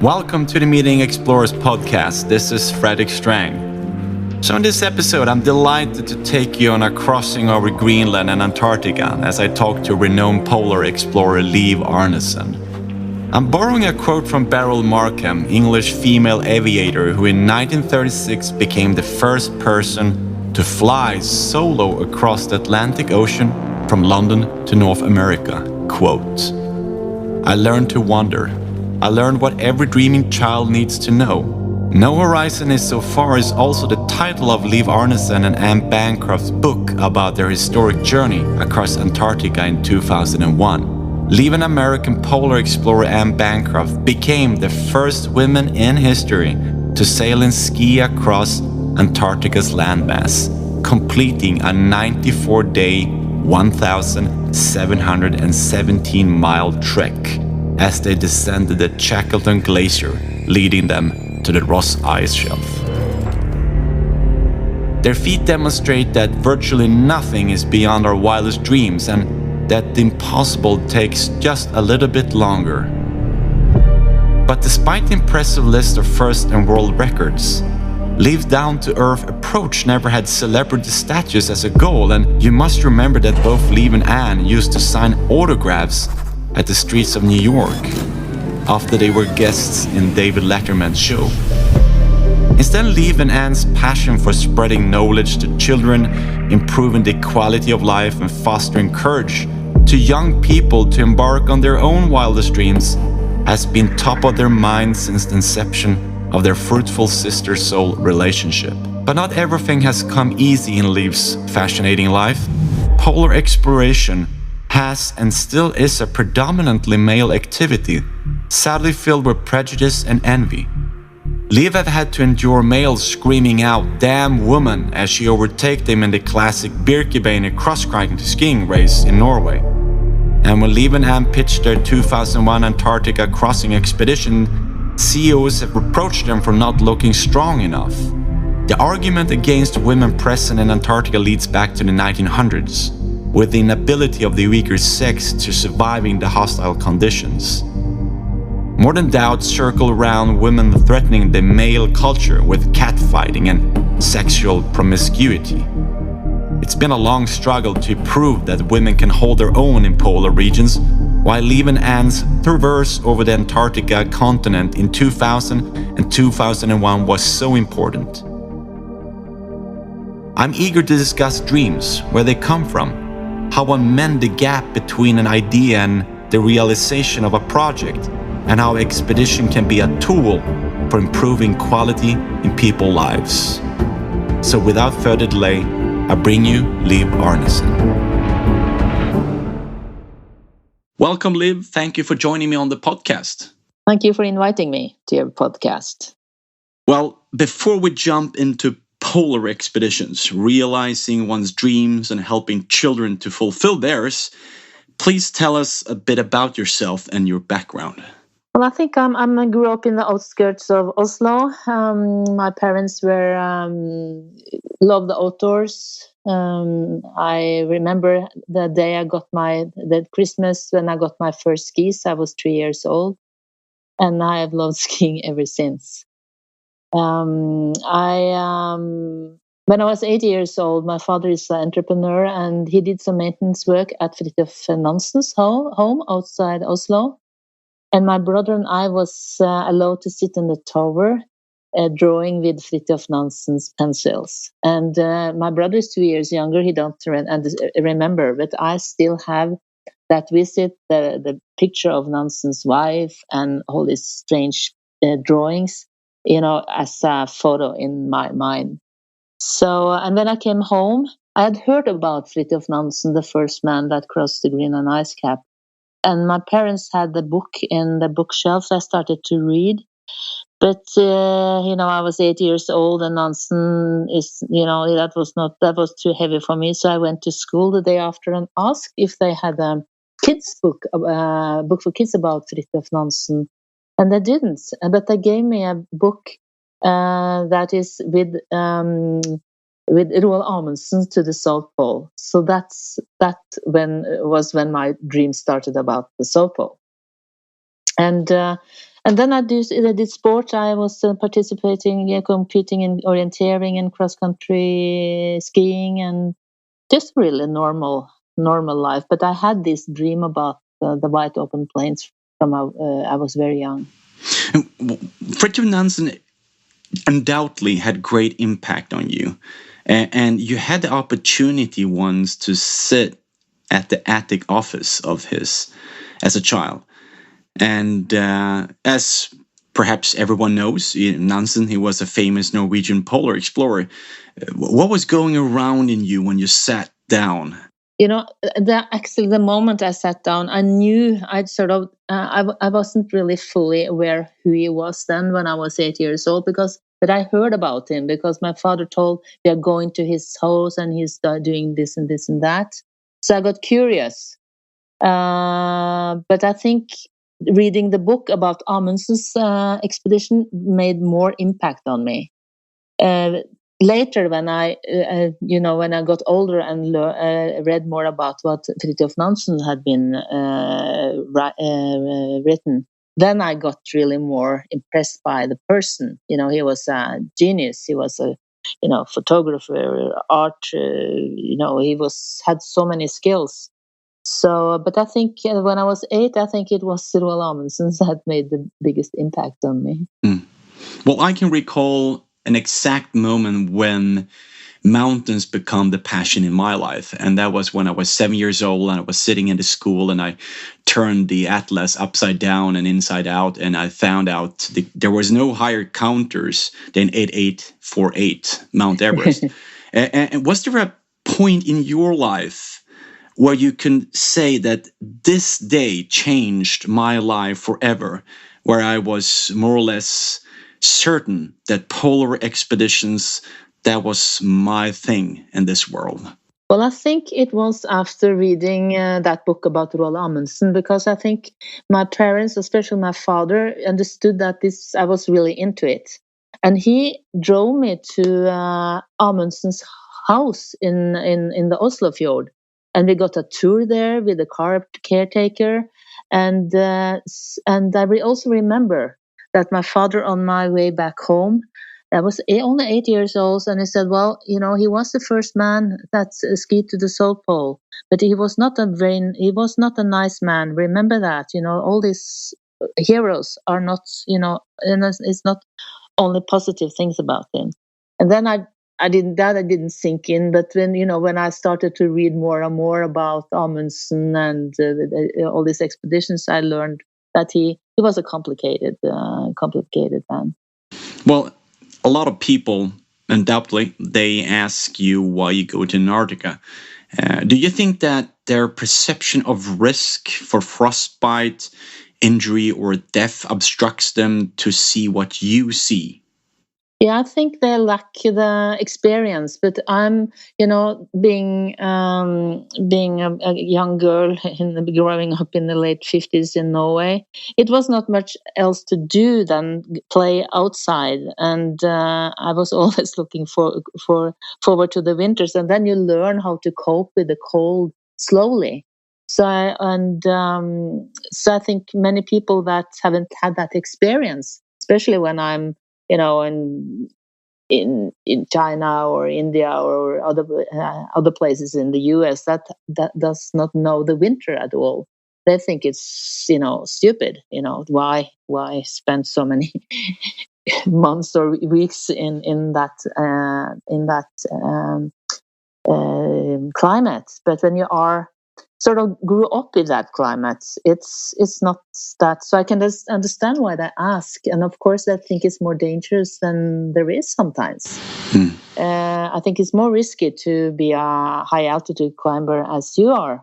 Welcome to the Meeting Explorers podcast. This is Fredrik Strang. So in this episode, I'm delighted to take you on a crossing over Greenland and Antarctica as I talk to renowned polar explorer Liv Arnesen. I'm borrowing a quote from Beryl Markham, English female aviator who in 1936 became the first person to fly solo across the Atlantic Ocean from London to North America. Quote, "I learned to wonder. I learned what every dreaming child needs to know. No horizon is so far" is also the title of Liv Arnesen and Ann Bancroft's book about their historic journey across Antarctica in 2001. Liv and American polar explorer Ann Bancroft became the first woman in history to sail and ski across Antarctica's landmass, completing a 94-day, 1,717-mile trek as they descended the Shackleton Glacier, leading them to the Ross Ice Shelf. Their feat demonstrate that virtually nothing is beyond our wildest dreams and that the impossible takes just a little bit longer. But despite the impressive list of first and world records, Liv's down-to-earth approach never had celebrity status as a goal, and you must remember that both Liv and Ann used to sign autographs at the streets of New York after they were guests in David Letterman's show. Instead, Liv and Ann's passion for spreading knowledge to children, improving the quality of life and fostering courage to young people to embark on their own wildest dreams has been top of their mind since the inception of their fruitful sister-soul relationship. But not everything has come easy in Liv's fascinating life. Polar exploration has and still is a predominantly male activity, sadly filled with prejudice and envy. Liv have had to endure males screaming out, "Damn woman," as she overtakes them in the classic Birkebeiner cross-country skiing race in Norway. And when Liv and Ann pitched their 2001 Antarctica crossing expedition, CEOs have reproached them for not looking strong enough. The argument against women present in Antarctica leads back to the 1900s, with the inability of the weaker sex to surviving the hostile conditions. Modern doubts circle around women threatening the male culture with catfighting and sexual promiscuity. It's been a long struggle to prove that women can hold their own in polar regions, while Liv and Ann's traverse over the Antarctica continent in 2000 and 2001 was so important. I'm eager to discuss dreams, where they come from, how one mend the gap between an idea and the realization of a project, and how expedition can be a tool for improving quality in people's lives. So without further delay, I bring you Liv Arnesen. Welcome, Liv. Thank you for joining me on the podcast. Thank you for inviting me to your podcast. Well, before we jump into polar expeditions, realizing one's dreams and helping children to fulfill theirs, please tell us a bit about yourself and your background. Well, I think I grew up in the outskirts of Oslo. My parents were loved the outdoors. I remember the day the Christmas when I got my first skis. I was 3 years old, and I have loved skiing ever since. When I was 8 years old, my father is an entrepreneur, and he did some maintenance work at Fridtjof Nansen's home outside Oslo. And my brother and I was allowed to sit in the tower, drawing with Fridtjof Nansen's pencils. And my brother is 2 years younger. He don't remember, but I still have that visit, the picture of Nansen's wife and all these strange drawings, as a photo in my mind. So, and when I came home, I had heard about Fridtjof Nansen, the first man that crossed the Greenland ice cap. And my parents had the book in the bookshelf. I started to read. But, I was 8 years old, and Nansen that was too heavy for me. So I went to school the day after and asked if they had a kids book for kids about Fridtjof Nansen. And they didn't. But they gave me a book that is with Roald Amundsen to the South Pole. So that was when my dream started about the South Pole. And then I did sport. I was participating, competing in orienteering and cross country skiing, and just really normal life. But I had this dream about the wide open plains from I was very young. Fridtjof Nansen undoubtedly had great impact on you, and you had the opportunity once to sit at the attic office of his as a child. And as perhaps everyone knows, Nansen, he was a famous Norwegian polar explorer. What was going around in you when you sat down? The moment I sat down, I knew I'd sort of, I wasn't really fully aware who he was then when I was 8 years old, but I heard about him because my father told we are going to his house and he's doing this and this and that. So I got curious. But I think reading the book about Amundsen's expedition made more impact on me. Later, when I got older and read more about what Fridtjof Nansen had been written, then I got really more impressed by the person. He was a genius. He was a photographer, art. He had so many skills. So, but I think when I was 8, I think it was Roald Amundsen that made the biggest impact on me. Well, I can recall an exact moment when mountains become the passion in my life. And that was when I was 7 years old and I was sitting in the school and I turned the atlas upside down and inside out. And I found out there was no higher counters than 8848 Mount Everest. And was there a point in your life where you can say that this day changed my life forever, where I was more or less certain that polar expeditions, that was my thing in this world? Well, I think it was after reading that book about Roald Amundsen, because I think my parents, especially my father, understood that I was really into it. And he drove me to Amundsen's house in the Oslo fjord. And we got a tour there with the car caretaker. And I also remember that my father, on my way back home, I was only 8 years old, and he said, well, he was the first man that skied to the South Pole, but he was not a nice man. Remember that, all these heroes are not, it's not only positive things about him. And then I didn't sink in, but when I started to read more and more about Amundsen and all these expeditions, I learned that he was a complicated man. Well, a lot of people, undoubtedly, they ask you why you go to Antarctica. Do you think that their perception of risk for frostbite, injury, or death obstructs them to see what you see? Yeah, I think they lack the experience. But I'm, being a young girl growing up in the late 50s in Norway, it was not much else to do than play outside, and I was always looking forward to the winters, and then you learn how to cope with the cold slowly. So I think many people that haven't had that experience, especially when I'm in China or India or other places in the US, that does not know the winter at all. They think it's stupid. Why spend so many months or weeks in that climate? But when you are sort of grew up with that climate, it's not that. So I can just understand why they ask, and of course I think it's more dangerous than there is sometimes. I think it's more risky to be a high altitude climber as you are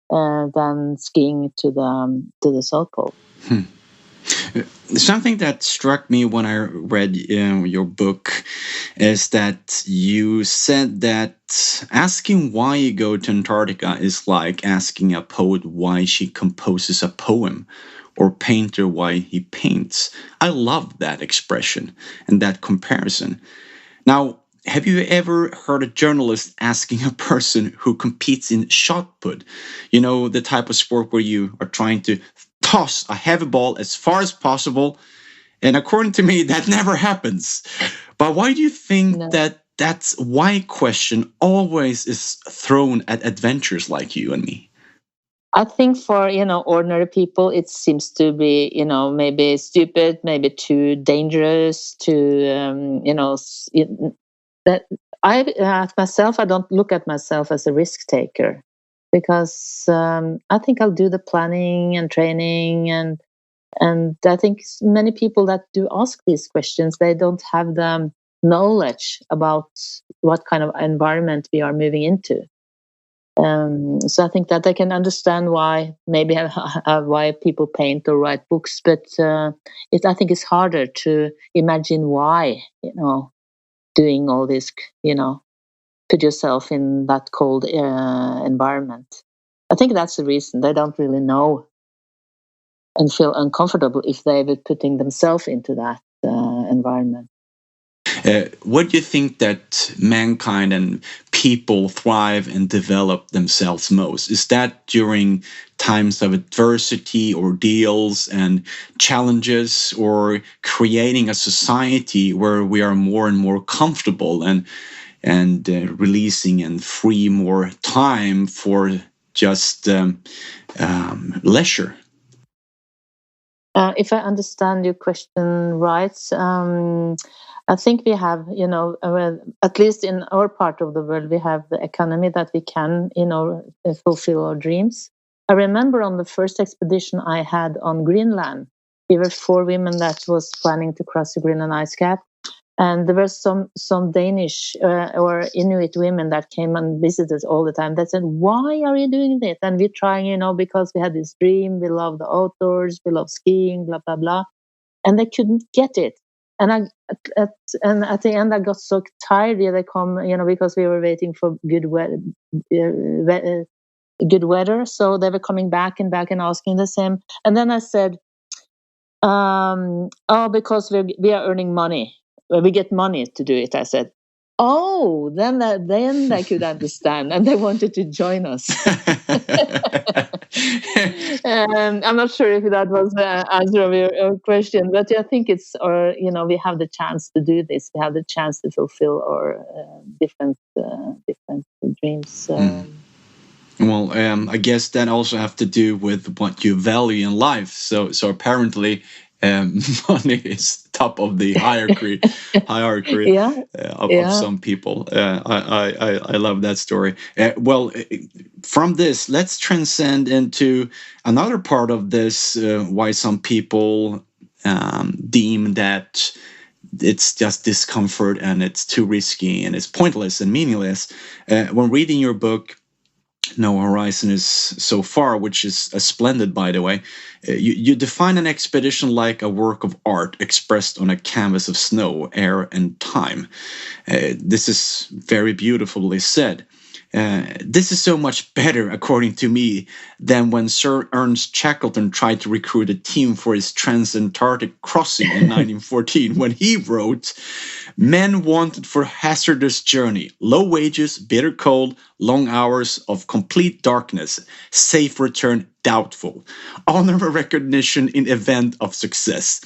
than skiing to the South Pole. Something that struck me when I read your book is that you said that asking why you go to Antarctica is like asking a poet why she composes a poem, or painter why he paints. I love that expression and that comparison. Now, have you ever heard a journalist asking a person who competes in shot put, the type of sport where you are trying to toss a heavy ball as far as possible. And according to me, that never happens. But why do you think that's why question always is thrown at adventures like you and me? I think for, ordinary people, it seems to be, maybe stupid, maybe too dangerous, that at myself, I don't look at myself as a risk taker, because I think I'll do the planning and training, and I think many people that do ask these questions, they don't have the knowledge about what kind of environment we are moving into. So I think that I can understand why why people paint or write books, but I think it's harder to imagine why, doing all this, put yourself in that cold environment. I think that's the reason they don't really know and feel uncomfortable if they were putting themselves into that environment. What do you think that mankind and people thrive and develop themselves most? Is that during times of adversity, ordeals, and challenges, or creating a society where we are more and more comfortable and releasing and free more time for just leisure? If I understand your question right, I think we have, at least in our part of the world, we have the economy that we can, fulfill our dreams. I remember on the first expedition I had on Greenland, we were 4 women that was planning to cross the Greenland ice cap. And there were some Danish or Inuit women that came and visited all the time. They said, "Why are you doing this?" And we're trying, because we had this dream. We love the outdoors. We love skiing, blah, blah, blah. And they couldn't get it. And at the end, I got so tired. They come, because we were waiting for good weather. So they were coming back and asking the same. And then I said, because we are earning money. We get money to do it. I said, "Oh, then they could understand, and they wanted to join us." I'm not sure if that was the answer of your question, but I think it's, we have the chance to do this. We have the chance to fulfill our different dreams. Well, I guess that also have to do with what you value in life. So apparently, money is top of the hierarchy of some people. I love that story. From this, let's transcend into another part of this. Why some people deem that it's just discomfort and it's too risky and it's pointless and meaningless. When reading your book, No Horizon is So Far, which is splendid, by the way. You define an expedition like a work of art expressed on a canvas of snow, air, and time. This is very beautifully said. This is so much better, according to me, than when Sir Ernest Shackleton tried to recruit a team for his trans-Antarctic crossing in 1914, when he wrote, "Men wanted for hazardous journey, low wages, bitter cold, long hours of complete darkness, safe return doubtful, honor and recognition in event of success."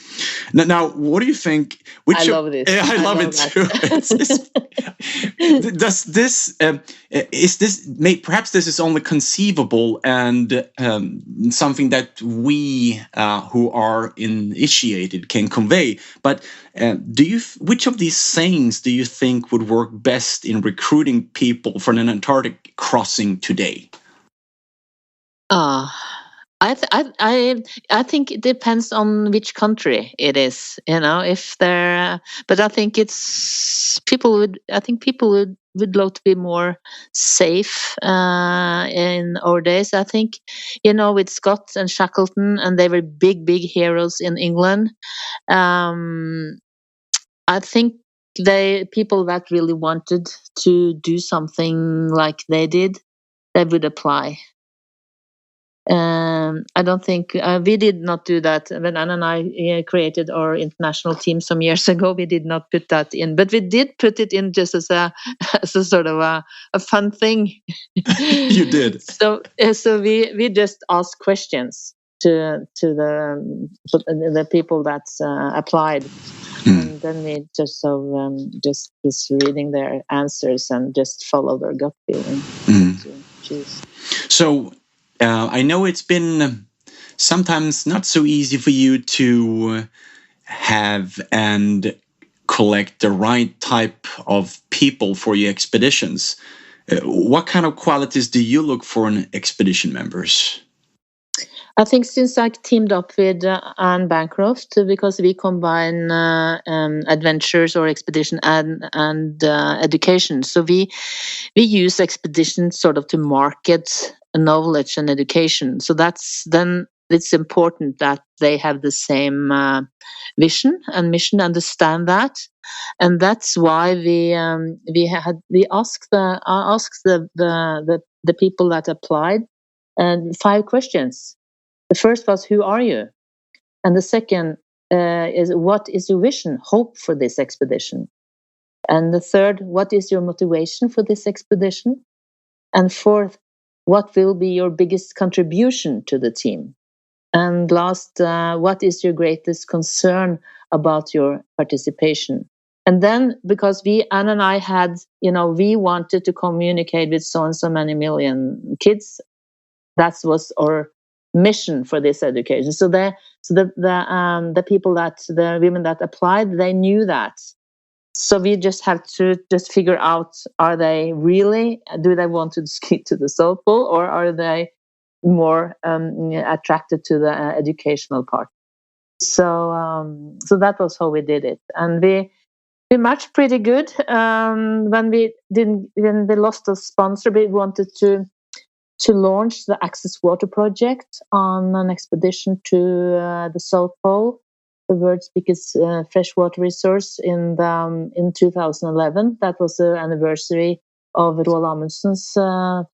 Now, what do you think? I love this. I love it too. Does this is this perhaps this is only conceivable and something that we who are initiated can convey? But which of these sayings do you think would work best in recruiting people for an Antarctic crossing today? I think it depends on which country it is, if they're, but I think people would love to be more safe in our days. I think, with Scott and Shackleton, and they were big heroes in England. I think people that really wanted to do something like they did, they would apply. I don't think we did not do that when Ann and I created our international team some years ago. We did not put that in, but we did put it in just as a sort of a fun thing. You did. So we just asked questions. to the people that applied. And then we just just reading their answers and just follow their gut feeling to choose. So I know it's been sometimes not so easy for you to have and collect the right type of people for your expeditions. What kind of qualities do you look for in expedition members? I think since I teamed up with Ann Bancroft, because we combine adventures or expedition and education, so we use expedition sort of to market knowledge and education. So then it's important that they have the same vision and mission, understand that, and that's why we asked the people that applied 5 questions. The first was, who are you? And the second is, what is your vision, hope for this expedition? And the third, what is your motivation for this expedition? And fourth, what will be your biggest contribution to the team? And last, what is your greatest concern about your participation? And then, because Ann and I had, we wanted to communicate with so and so many million kids, that was our mission for this education. So the people the women that applied, they knew that. So we just have to just figure out, do they want to ski to the South Pole, or are they more attracted to the educational part? So that was how we did it, and we matched pretty good. When we lost a sponsor, we wanted to launch the Access Water project on an expedition to the South Pole, the world's biggest freshwater resource, in 2011. That was the anniversary of Roald Amundsen's the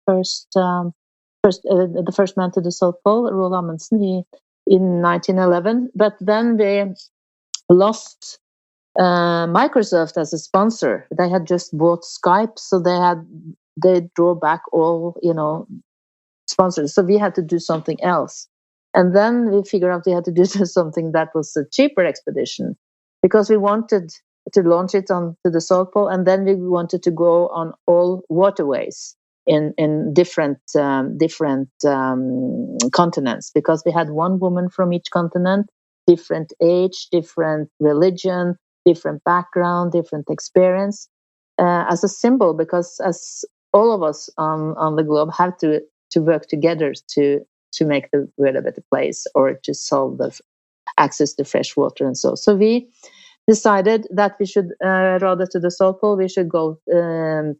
first man to the South Pole, Roald Amundsen, in 1911. But then they lost Microsoft as a sponsor. They had just bought Skype, so they draw back all sponsors. So we had to do something else. And then we figured out we had to do something that was a cheaper expedition, because we wanted to launch it on to the South Pole, and then we wanted to go on all waterways in different continents, because we had one woman from each continent, different age, different religion, different background, different experience, as a symbol, because as all of us on the globe have to work together to make the world a better place, or to solve the access to fresh water and so. So we decided that we should, rather to the South Pole, we should go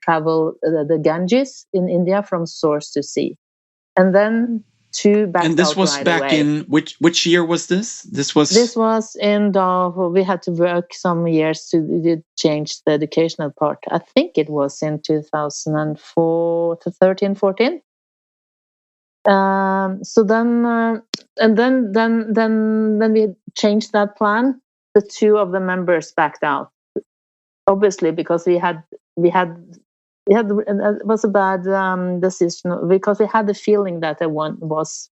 travel the Ganges in India from source to sea. And then and this was back away. In which year was this? This was in we had to work some years to change the educational part. I think it was in 2004 to 13-14. So then and then when we changed that plan, the 2 of the members backed out, obviously, because it was a bad decision, because we had the feeling that one was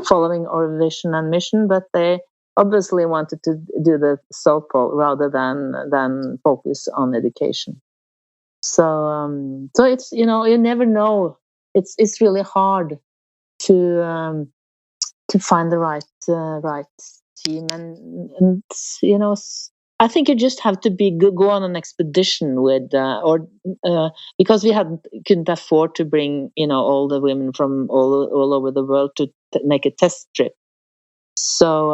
following our vision and mission, but they obviously wanted to do the South Pole rather than focus on education. So it's you never know. It's really hard to find the right team, and I think you just have to go on an expedition with because we couldn't afford to bring all the women from all over the world to make a test trip. So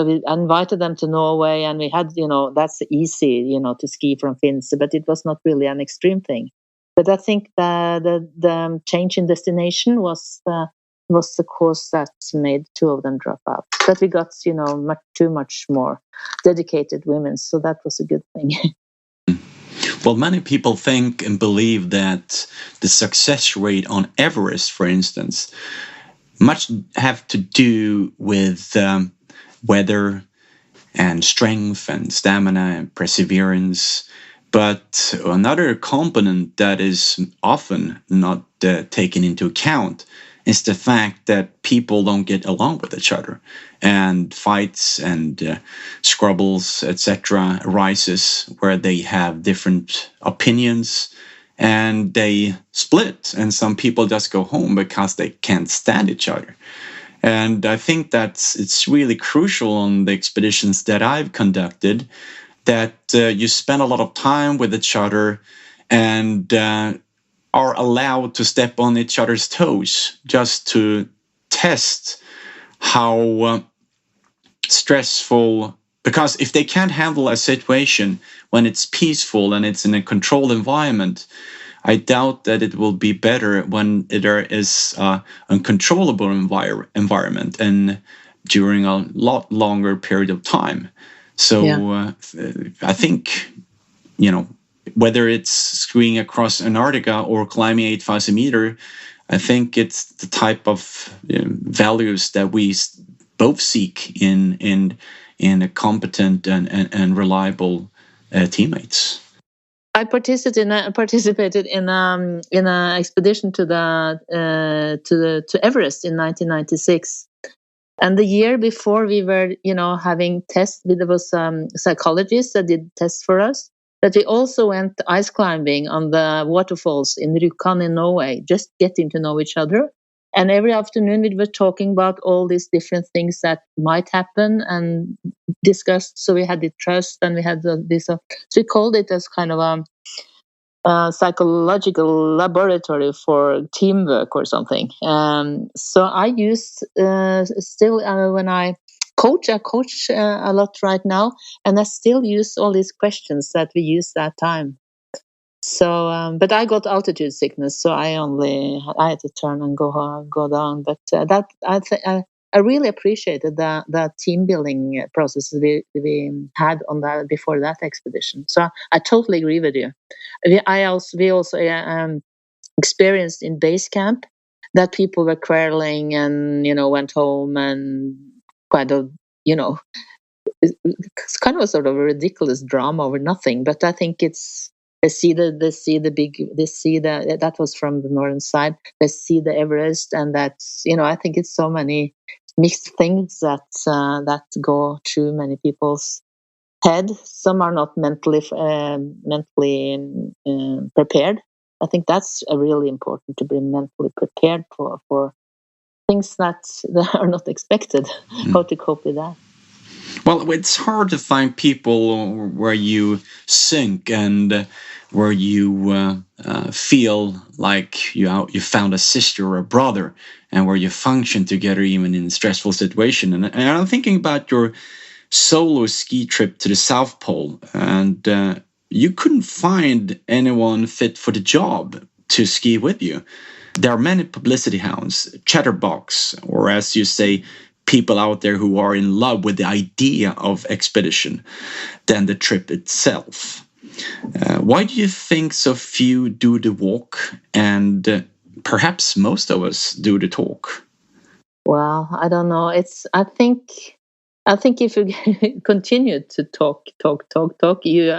we invited them to Norway, and we had that's easy to ski from Finse, but it was not really an extreme thing. But I think the change in destination was the cause that made 2 of them drop out. But we got too much more dedicated women, so that was a good thing. Well, many people think and believe that the success rate on Everest, for instance, much have to do with weather and strength and stamina and perseverance. But another component that is often not taken into account is the fact that people don't get along with each other, and fights and squabbles, etc., arises where they have different opinions and they split, and some people just go home because they can't stand each other. And I think it's really crucial on the expeditions that I've conducted that you spend a lot of time with each other and are allowed to step on each other's toes just to test how stressful. Because if they can't handle a situation when it's peaceful and it's in a controlled environment, I doubt that it will be better when there is an uncontrollable environment and during a lot longer period of time. So I think, whether it's skiing across Antarctica or climbing 8,000 meters, I think it's the type of values that we both seek in a competent and reliable teammates. I participated in an expedition to Everest in 1996, and the year before we were having tests. There was psychologists that did tests for us. But we also went ice climbing on the waterfalls in Rjukan in Norway, just getting to know each other. And every afternoon we were talking about all these different things that might happen and discussed. So we had the trust, and we had this. So we called it as kind of a psychological laboratory for teamwork or something. So I use still when I coach a lot right now, and I still use all these questions that we used that time. So, but I got altitude sickness, so I had to turn and go down. But that I really appreciated the team building process we had on that before that expedition. So I totally agree with you. We also experienced in base camp that people were quarreling and went home and kind of it's kind of a sort of a ridiculous drama over nothing. But I think it's that was from the northern side. They see the Everest, and that's I think it's so many mixed things that go through many people's head. Some are not mentally prepared. I think that's really important, to be mentally prepared for things that are not expected. How to cope with that. Well, it's hard to find people where you sync and where you feel like you found a sister or a brother, and where you function together even in a stressful situation. And I'm thinking about your solo ski trip to the South Pole, and you couldn't find anyone fit for the job to ski with you. There are many publicity hounds, chatterbox, or as you say, people out there who are in love with the idea of expedition than the trip itself. Why do you think so few do the walk, and perhaps most of us do the talk? Well, I don't know. I think if you continue to talk, you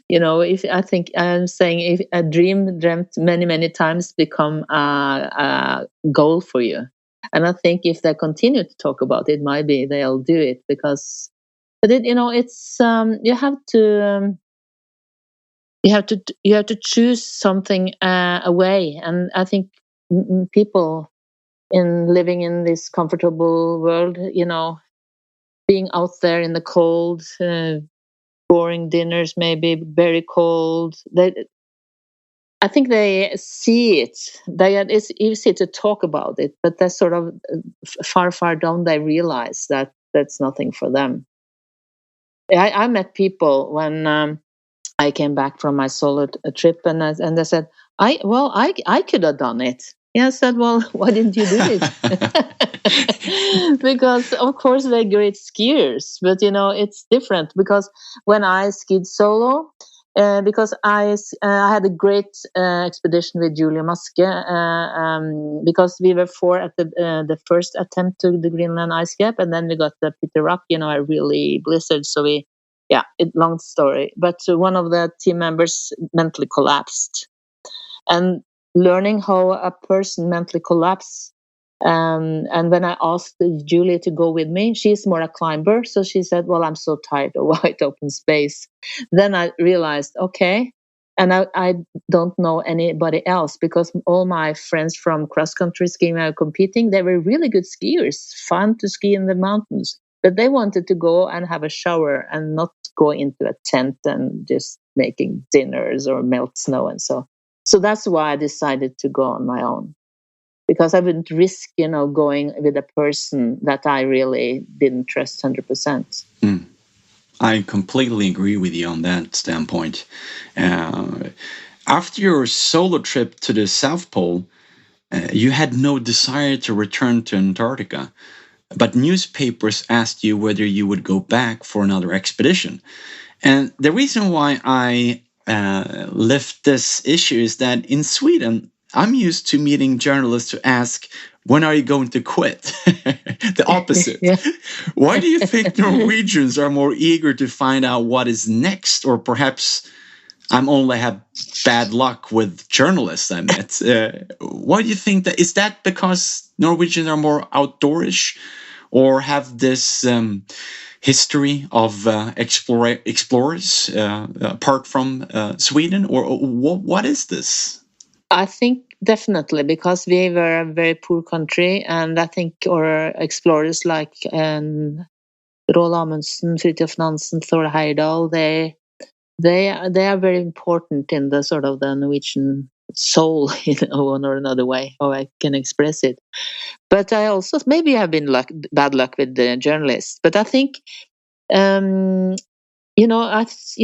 if I think I'm saying, if a dream dreamt many times become a goal for you. And I think if they continue to talk about it, maybe they'll do it, because, but it's you have to choose something away. And I think people in living in this comfortable world, being out there in the cold, boring dinners, maybe very cold. I think they see it. It's easy to talk about it, but they're sort of far down. They realize that that's nothing for them. I met people when I came back from my solo trip, and they said, I could have done it. Yeah, I said, well, why didn't you do it? Because of course they're great skiers, but it's different. Because when I skied solo, because I had a great expedition with Julia Maske, because we were 4 at the first attempt to the Greenland ice cap, and then we got the Peter Rock, a really blizzard. So long story. But one of the team members mentally collapsed, and learning how a person mentally collapses And when I asked Julie to go with me, she's more a climber. So she said, well, I'm so tired of wide open space. Then I realized, okay. And I don't know anybody else, because all my friends from cross-country skiing and competing, they were really good skiers, fun to ski in the mountains. But they wanted to go and have a shower and not go into a tent and just making dinners or melt snow and so. So that's why I decided to go on my own, because I wouldn't risk, going with a person that I really didn't trust 100%. I completely agree with you on that standpoint. After your solo trip to the South Pole, you had no desire to return to Antarctica, but newspapers asked you whether you would go back for another expedition. And the reason why I lift this issue is that in Sweden, I'm used to meeting journalists who ask, when are you going to quit? The opposite. Yeah. Why do you think Norwegians are more eager to find out what is next? Or perhaps I'm only have bad luck with journalists I met. Why do you think that? Is that because Norwegians are more outdoorish, or have this history of explorers apart from Sweden? Or what is this? I think definitely because we were a very poor country, and I think our explorers like Roald Amundsen, Fridtjof Nansen, Thor Heyerdahl, they are very important in the sort of the Norwegian soul in one or another way, how I can express it. But I also maybe have been bad luck with the journalists. But I think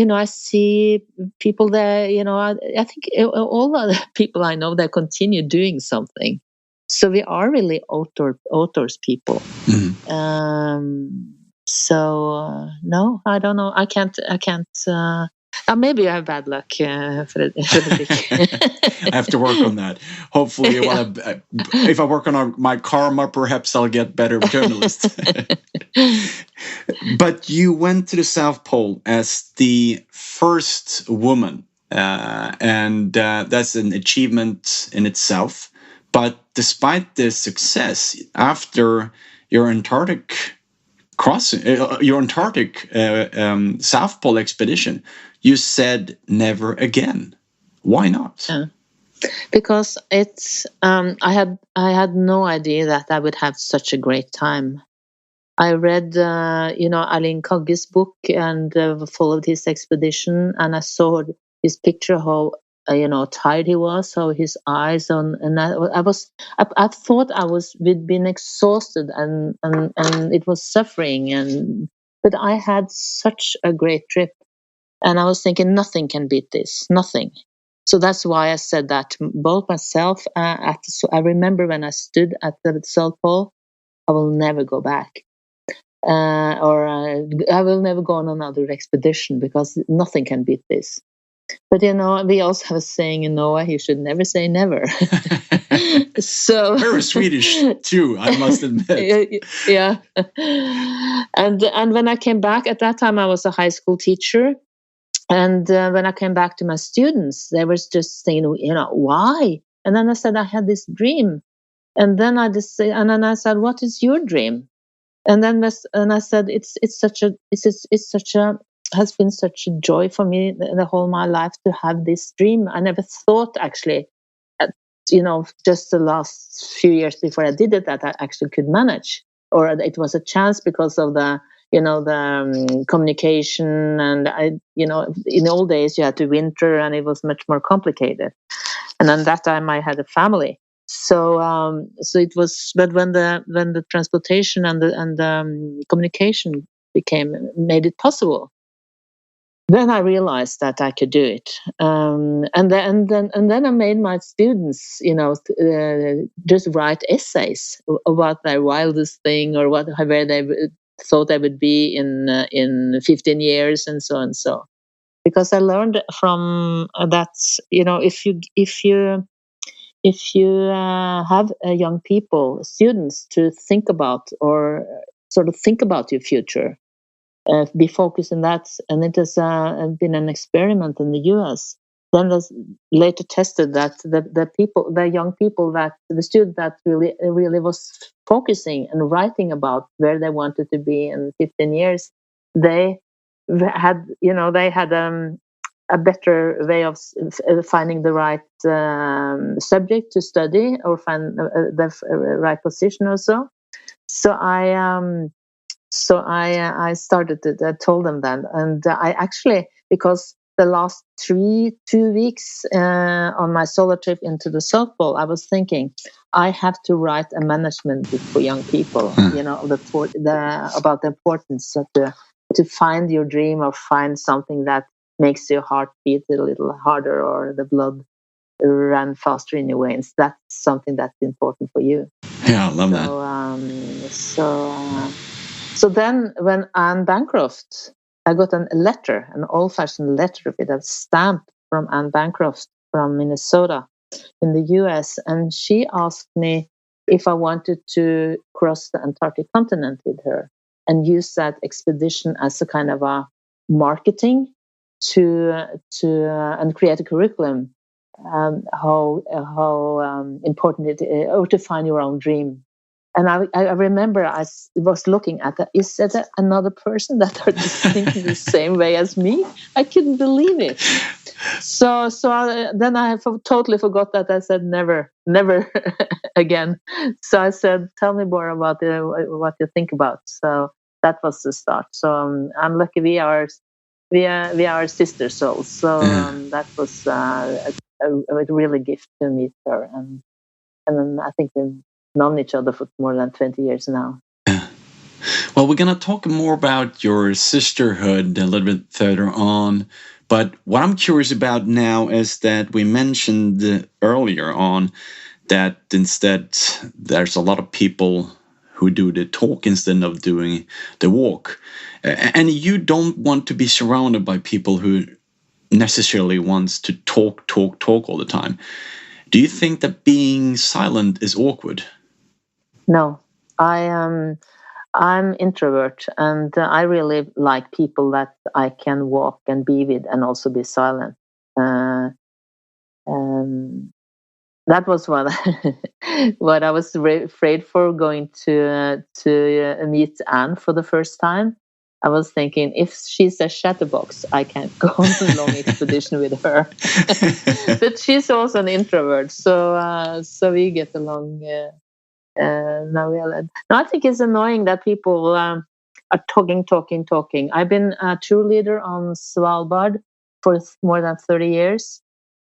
I see people there, I think all the people I know, they continue doing something. So we are really outdoors people. No, I don't know. I can't, maybe I have bad luck, Fredrik. I have to work on that. Hopefully, if I work on my karma, perhaps I'll get better journalist. But you went to the South Pole as the first woman, and that's an achievement in itself. But despite this success, after your Antarctic South Pole expedition, you said never again. Why not? Because it's I had no idea that I would have such a great time. I read Erling Kagge's book and followed his expedition, and I saw his picture how tired he was, how his eyes on, and I thought we'd been exhausted and it was suffering, but I had such a great trip, and I was thinking nothing can beat this, nothing. So that's why I said that both myself. I remember when I stood at the South Pole, I will never go back. I will never go on another expedition because nothing can beat this. But we also have a saying in Norway: you should never say never. So very Swedish too, I must admit. Yeah. And when I came back, at that time I was a high school teacher, and when I came back to my students, they were just saying, why? And then I said I had this dream, and then I said, what is your dream? And I said, it's has been such a joy for me the whole my life to have this dream. I never thought actually, just the last few years before I did it, that I actually could manage, or it was a chance because of the communication, and in the old days you had to winter and it was much more complicated. And then that time I had a family. So it was, but when the transportation and the communication made it possible, then I realized that I could do it. And then I made my students, just write essays about their wildest thing, or where they thought they would be in 15 years, and so and so. Because I learned from that, if you have young people, students, to think about, or sort of think about your future, be focused on that. And it has been an experiment in the US. then was later tested that the young people, that the student that really was focusing and writing about where they wanted to be in 15 years, they had a better way of finding the right subject to study, or find the right position also. So I started to told them that, and I actually, because the last 2 weeks on my solo trip into the South Pole, I was thinking I have to write a management book for young people. About the importance of to find your dream, or find something that makes your heart beat a little harder, or the blood run faster in your veins. That's something that's important for you. Yeah, I love that. So then, when Ann Bancroft, I got a letter, an old-fashioned letter with a stamp from Ann Bancroft from Minnesota in the US, and she asked me if I wanted to cross the Antarctic continent with her and use that expedition as a kind of a marketing and create a curriculum, how important it is, or to find your own dream. And I remember I was looking at that. Is that another person that are thinking the same way as me? I couldn't believe it. So then I totally forgot that. I said never again. So I said, tell me more about what you think about. So that was the start. So I'm lucky we are sister souls. So that was a really gift to meet her, and I think we've known each other for more than 20 years now. Well, we're going to talk more about your sisterhood a little bit further on. But what I'm curious about now is that we mentioned earlier on that instead there's a lot of people who do the talk instead of doing the walk. And you don't want to be surrounded by people who necessarily wants to talk all the time. Do you think that being silent is awkward? No, I'm introvert, and I really like people that I can walk and be with, and also be silent. That was what what I was afraid for going to meet Anne for the first time. I was thinking, if she's a chatterbox, I can't go on a long expedition with her. But she's also an introvert, so we get along. No, I think it's annoying that people are talking. I've been a tour leader on Svalbard for more than 30 years.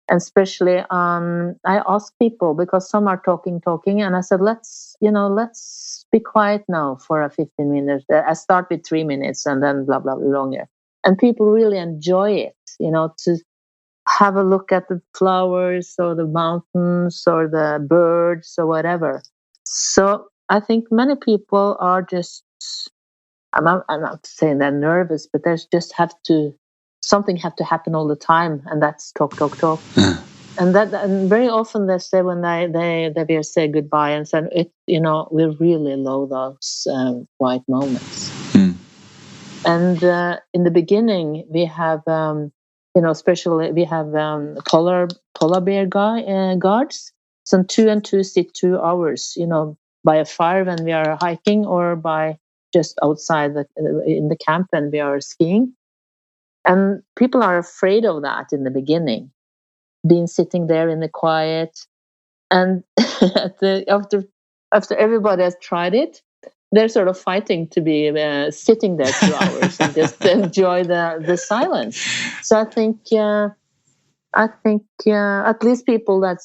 And especially, I ask people, because some are talking, and I said, let's be quiet now for a 15 minutes. I start with 3 minutes and then blah, blah, longer. And people really enjoy it, to have a look at the flowers or the mountains or the birds or whatever. So I think many people are just, I'm not saying they're nervous, but there's just something have to happen all the time, and that's talk. And very often they say, when they will say goodbye, and say, we really love those quiet moments. And in the beginning, we have, especially we have polar bear guards. So 2 and 2 sit 2 hours, by a fire when we are hiking, or by just outside in the camp when we are skiing. And people are afraid of that in the beginning, being sitting there in the quiet. And after everybody has tried it, they're sort of fighting to be sitting there 2 hours and just enjoy the silence. So I think at least people that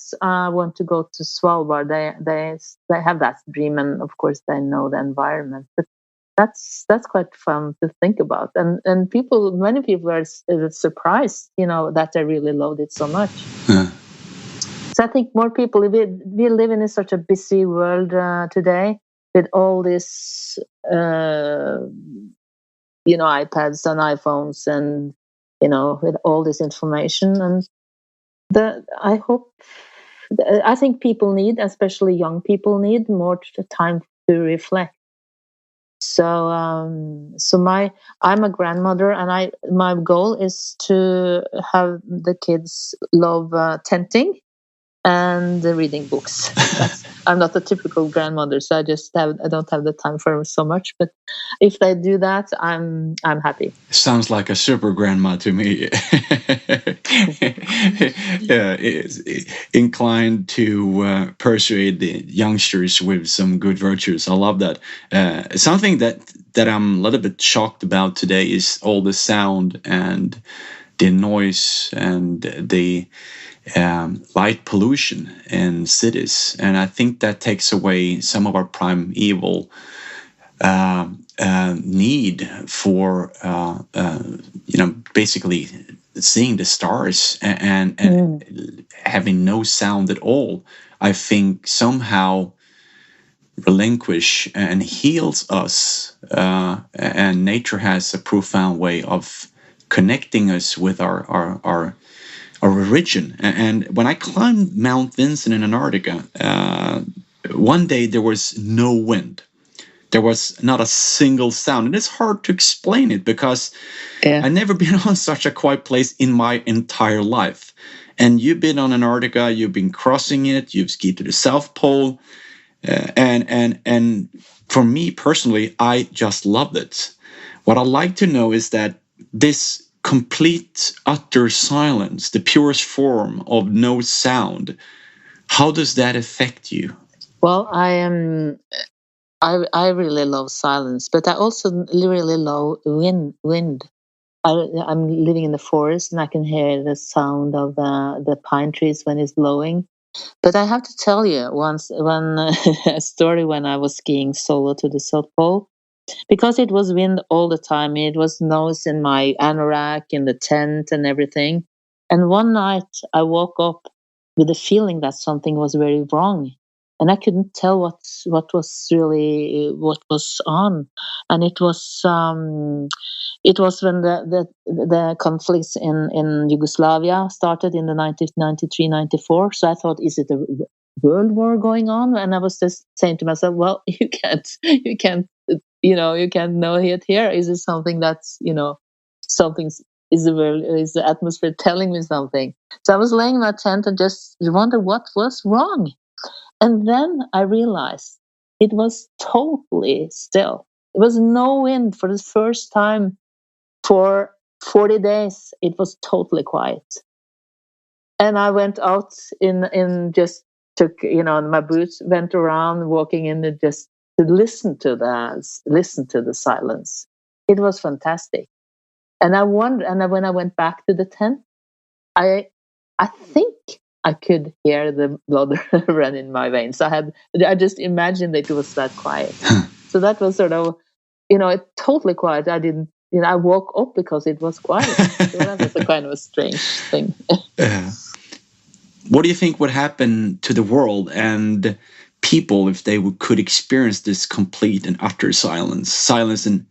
want to go to Svalbard, they have that dream, and of course they know the environment. But that's quite fun to think about, and many people are surprised, that they really loved it so much. So I think more people. We live in such a busy world today, with all this, iPads and iPhones, and with all this information, and I think people need, especially young people, need more time to reflect. I'm a grandmother, and my goal is to have the kids love tenting and reading books. I'm not a typical grandmother, so I don't have the time for so much. But if they do that, I'm happy. Sounds like a super grandma to me. Yeah, inclined to persuade the youngsters with some good virtues. I love that. Something that I'm a little bit shocked about today is all the sound and the noise and the light pollution in cities, and I think that takes away some of our primeval need for basically seeing the stars and having no sound at all. I think somehow relinquish and heals us, and nature has a profound way of connecting us with our origin. And when I climbed Mount Vinson in Antarctica, one day there was no wind. There was not a single sound. And it's hard to explain it because I've never been on such a quiet place in my entire life. And you've been on Antarctica, you've been crossing it, you've skied to the South Pole. And for me personally, I just loved it. What I'd like to know is that this complete, utter silence, the purest form of no sound, how does that affect you? Well, I really love silence, but I also really love wind. I'm living in the forest, and I can hear the sound of the pine trees when it's blowing. But I have to tell you a story when I was skiing solo to the South Pole, because it was wind all the time. It was nose in my anorak, in the tent, and everything. And one night I woke up with the feeling that something was very wrong, and I couldn't tell what was on. And it was when the conflicts in Yugoslavia started in the 1993-94. So I thought, is it a world war going on? And I was just saying to myself, well, you can't know it here. Is it something that's, is the atmosphere telling me something? So I was laying in my tent and just wondered what was wrong. And then I realized it was totally still. There was no wind for the first time for 40 days. It was totally quiet. And I went out in just took, my boots, went around walking in and just to listen to the silence. It was fantastic. And I wondered, and when I went back to the tent, I think I could hear the blood run in my veins. I just imagined that it was that quiet. So that was sort of, totally quiet. I woke up because it was quiet. So that was a kind of a strange thing. What do you think would happen to the world and people if they could experience this complete and utter silence in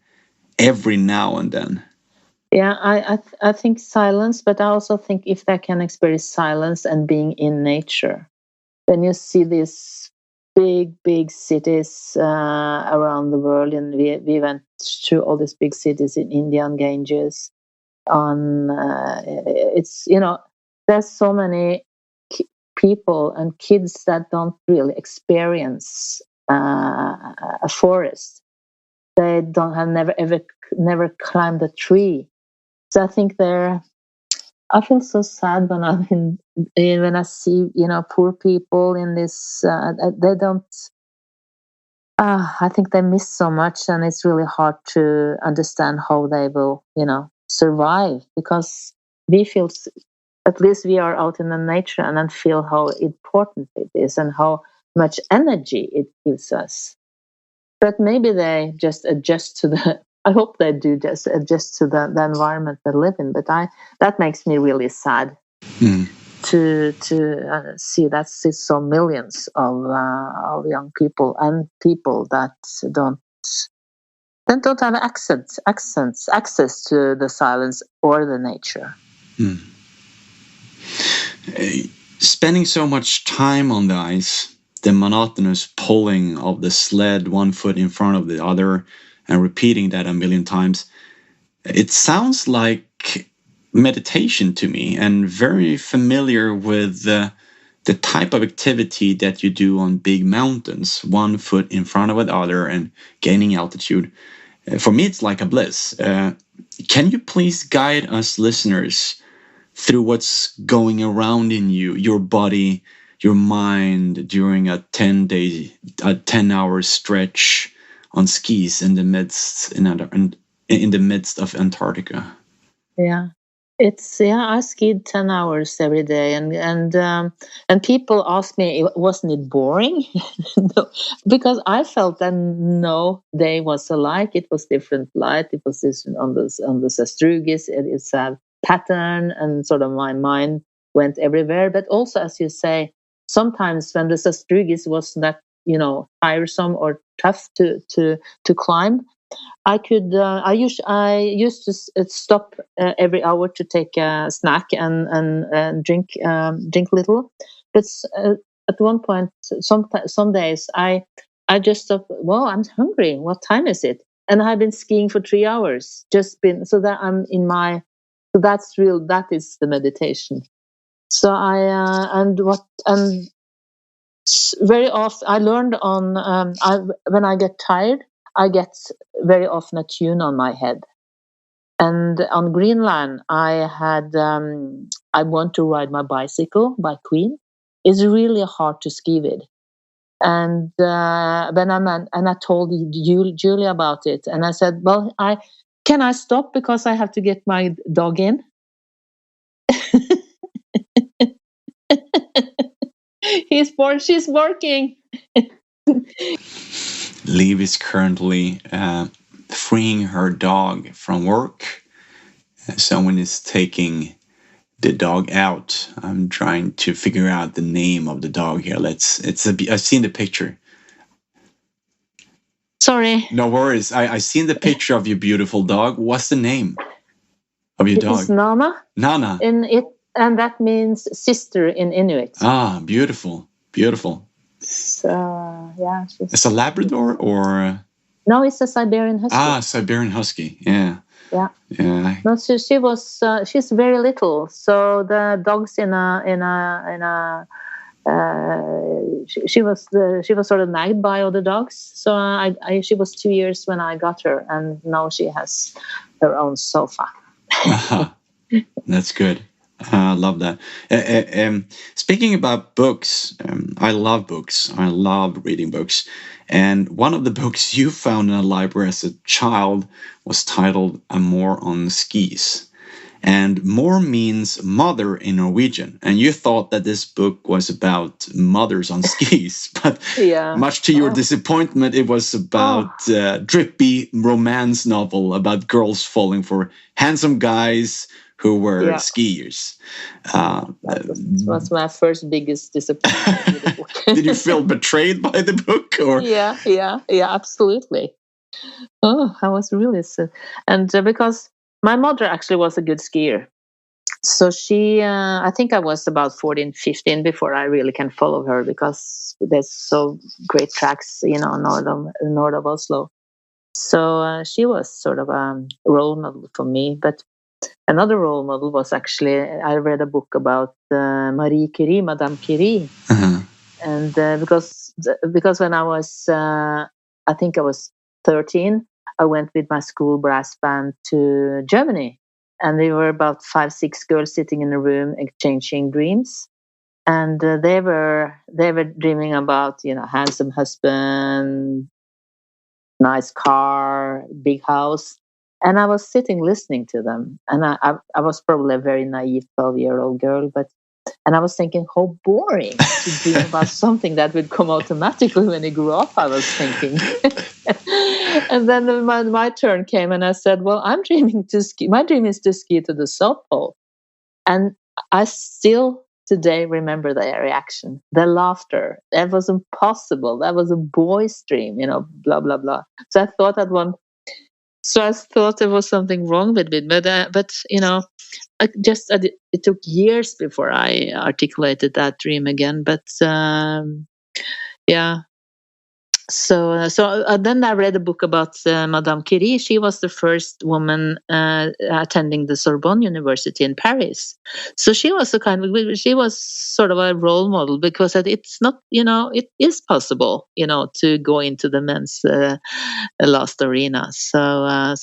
every now and then? Yeah, I think silence, but I also think if they can experience silence and being in nature, when you see these big cities around the world, and we went to all these big cities in India and Ganges. There's so many people and kids that don't really experience a forest. They don't have never climbed a tree. So I think I feel so sad when I see poor people in this. They don't. I think they miss so much, and it's really hard to understand how they will survive, because we feel, at least we are out in the nature and then feel how important it is and how much energy it gives us. But maybe they just adjust to I hope they do just adjust to the environment they live in. But that makes me really sad to see that so millions of young people and people that don't have access to the silence or the nature. Spending so much time on the ice, the monotonous pulling of the sled, one foot in front of the other, and repeating that a million times. It sounds like meditation to me, and very familiar with the type of activity that you do on big mountains, one foot in front of the other and gaining altitude. For me, it's like a bliss. Can you please guide us listeners through what's going around in you, your body, your mind during a 10-hour stretch on skis in the midst of Antarctica? Yeah. I skied 10 hours every day, and people ask me, wasn't it boring? No, because I felt that no day was alike. It was different light. It was this on the Sastrugis. It's a pattern, and sort of my mind went everywhere. But also, as you say, sometimes when the Sastrugis was that tiresome or tough to climb, I used to stop every hour to take a snack and drink little, but at one point, some days I just thought, well, I'm hungry. What time is it? And I've been skiing for 3 hours. Just been so that I'm in my. So that's real. That is the meditation. So and very often I learned on when I get tired, I get very often a tune on my head. And on Greenland, I want to ride my bicycle by Queen. It's really hard to ski with. And and I told Julia about it, and I said, "Well, can I stop because I have to get my dog in?" She's barking. Liv is currently freeing her dog from work. Someone is taking the dog out. I'm trying to figure out the name of the dog here. I've seen the picture. Sorry. No worries. I've seen the picture of your beautiful dog. What's the name of your dog? It's Nana. Nana. And that means sister in Inuit. Ah, beautiful. Beautiful. So, yeah. It's a Labrador or? No, it's a Siberian Husky. Ah, Siberian Husky. Yeah. Yeah. Yeah. No, so she's very little. So the dog's she was sort of nagged by other dogs. So she was 2 years when I got her, and now she has her own sofa. That's good. I love that. Speaking about books, I love books. I love reading books. And one of the books you found in a library as a child was titled Amor on Skis. And Mor means mother in Norwegian. And you thought that this book was about mothers on skis. But much to your disappointment, it was about drippy romance novel about girls falling for handsome guys who were skiers. That was my first biggest disappointment with the book. Did you feel betrayed by the book? Or? Yeah, absolutely. Oh, I was really sad. And because my mother actually was a good skier. So she, I think I was about 14, 15 before I really can follow her, because there's so great tracks, north of Oslo. So she was sort of a role model for me. But another role model was actually, I read a book about Marie Curie, Madame Curie. Uh-huh. And because when I was, I think I was 13, I went with my school brass band to Germany. And there were about 5, 6 girls sitting in a room exchanging dreams. And they were dreaming about, handsome husband, nice car, big house. And I was sitting listening to them. And I was probably a very naive 12-year-old girl, and I was thinking, how boring to dream about something that would come automatically when you grew up, I was thinking. And then my turn came, and I said, well, I'm dreaming to ski. My dream is to ski to the South Pole. And I still today remember their reaction, their laughter. That was impossible. That was a boy's dream, blah, blah, blah. So I thought there was something wrong with it. But it took years before I articulated that dream again. But yeah. Then I read a book about Madame Curie. She was the first woman attending the Sorbonne University in Paris. So she was she was sort of a role model, because it's not, it is possible, to go into the men's last arena. So I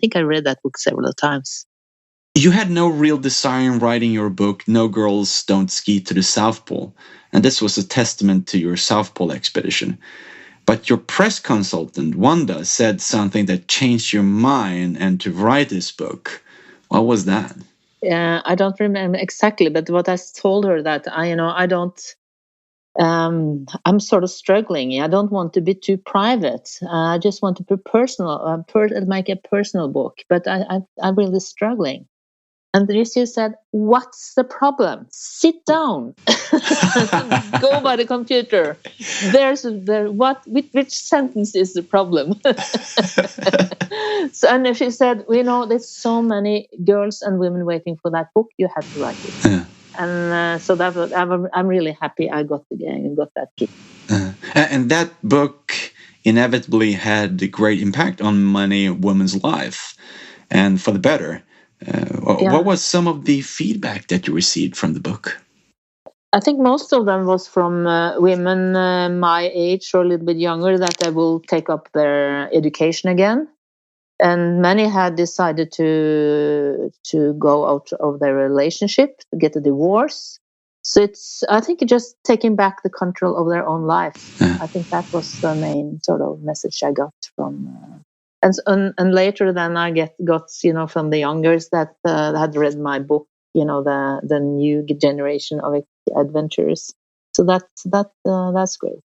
think I read that book several times. You had no real desire in writing your book, No Girls Don't Ski to the South Pole, and this was a testament to your South Pole expedition. But your press consultant, Wanda, said something that changed your mind and to write this book. What was that? Yeah, I don't remember exactly, but what I told her that I don't. I'm sort of struggling. I don't want to be too private. I just want to be personal, make a personal book. But I'm really struggling. And Rishi said, "What's the problem? Sit down. Go by the computer. Which sentence is the problem?" And she said, "There's so many girls and women waiting for that book. You have to write it." Yeah. And so I'm really happy I got that kick. And that book inevitably had a great impact on many women's life, and for the better. What was some of the feedback that you received from the book? I think most of them was from women my age or a little bit younger, that they will take up their education again. And many had decided to go out of their relationship, to get a divorce. So I think just taking back the control of their own life. Yeah. I think that was the main sort of message I got from... And later then I got from the youngers that had read my book, the new generation of adventurers. So that's great.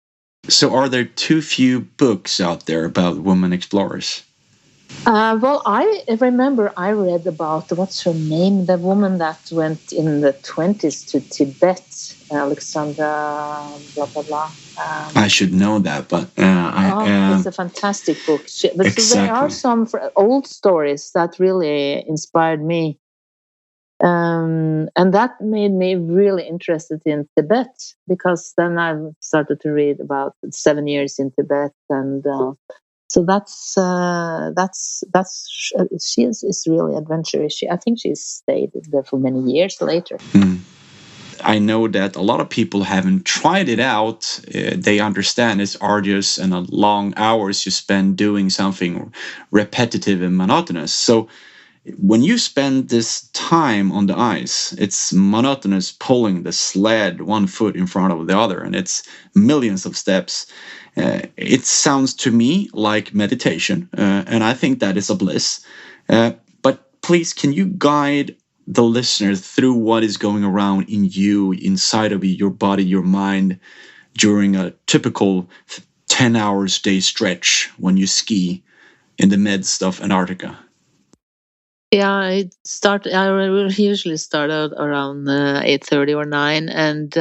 So are there too few books out there about women explorers? Well, I remember I read about, what's her name, the woman that went in the 20s to Tibet, Alexandra, blah, blah, blah. I should know that, but... it's a fantastic book. But exactly. There are some old stories that really inspired me. And that made me really interested in Tibet, because then I started to read about 7 years in Tibet, and so she is really adventurous. I think she's stayed there for many years later. I know that a lot of people haven't tried it out. They understand it's arduous and a long hours you spend doing something repetitive and monotonous. So when you spend this time on the ice, it's monotonous pulling the sled 1 foot in front of the other, and it's millions of steps. It sounds to me like meditation, and I think that is a bliss. But please, can you guide the listeners through what is going around in you, inside of your body, your mind, during a typical 10 hours day stretch when you ski in the midst of Antarctica? Yeah, I usually start out around 8:30 or 9, and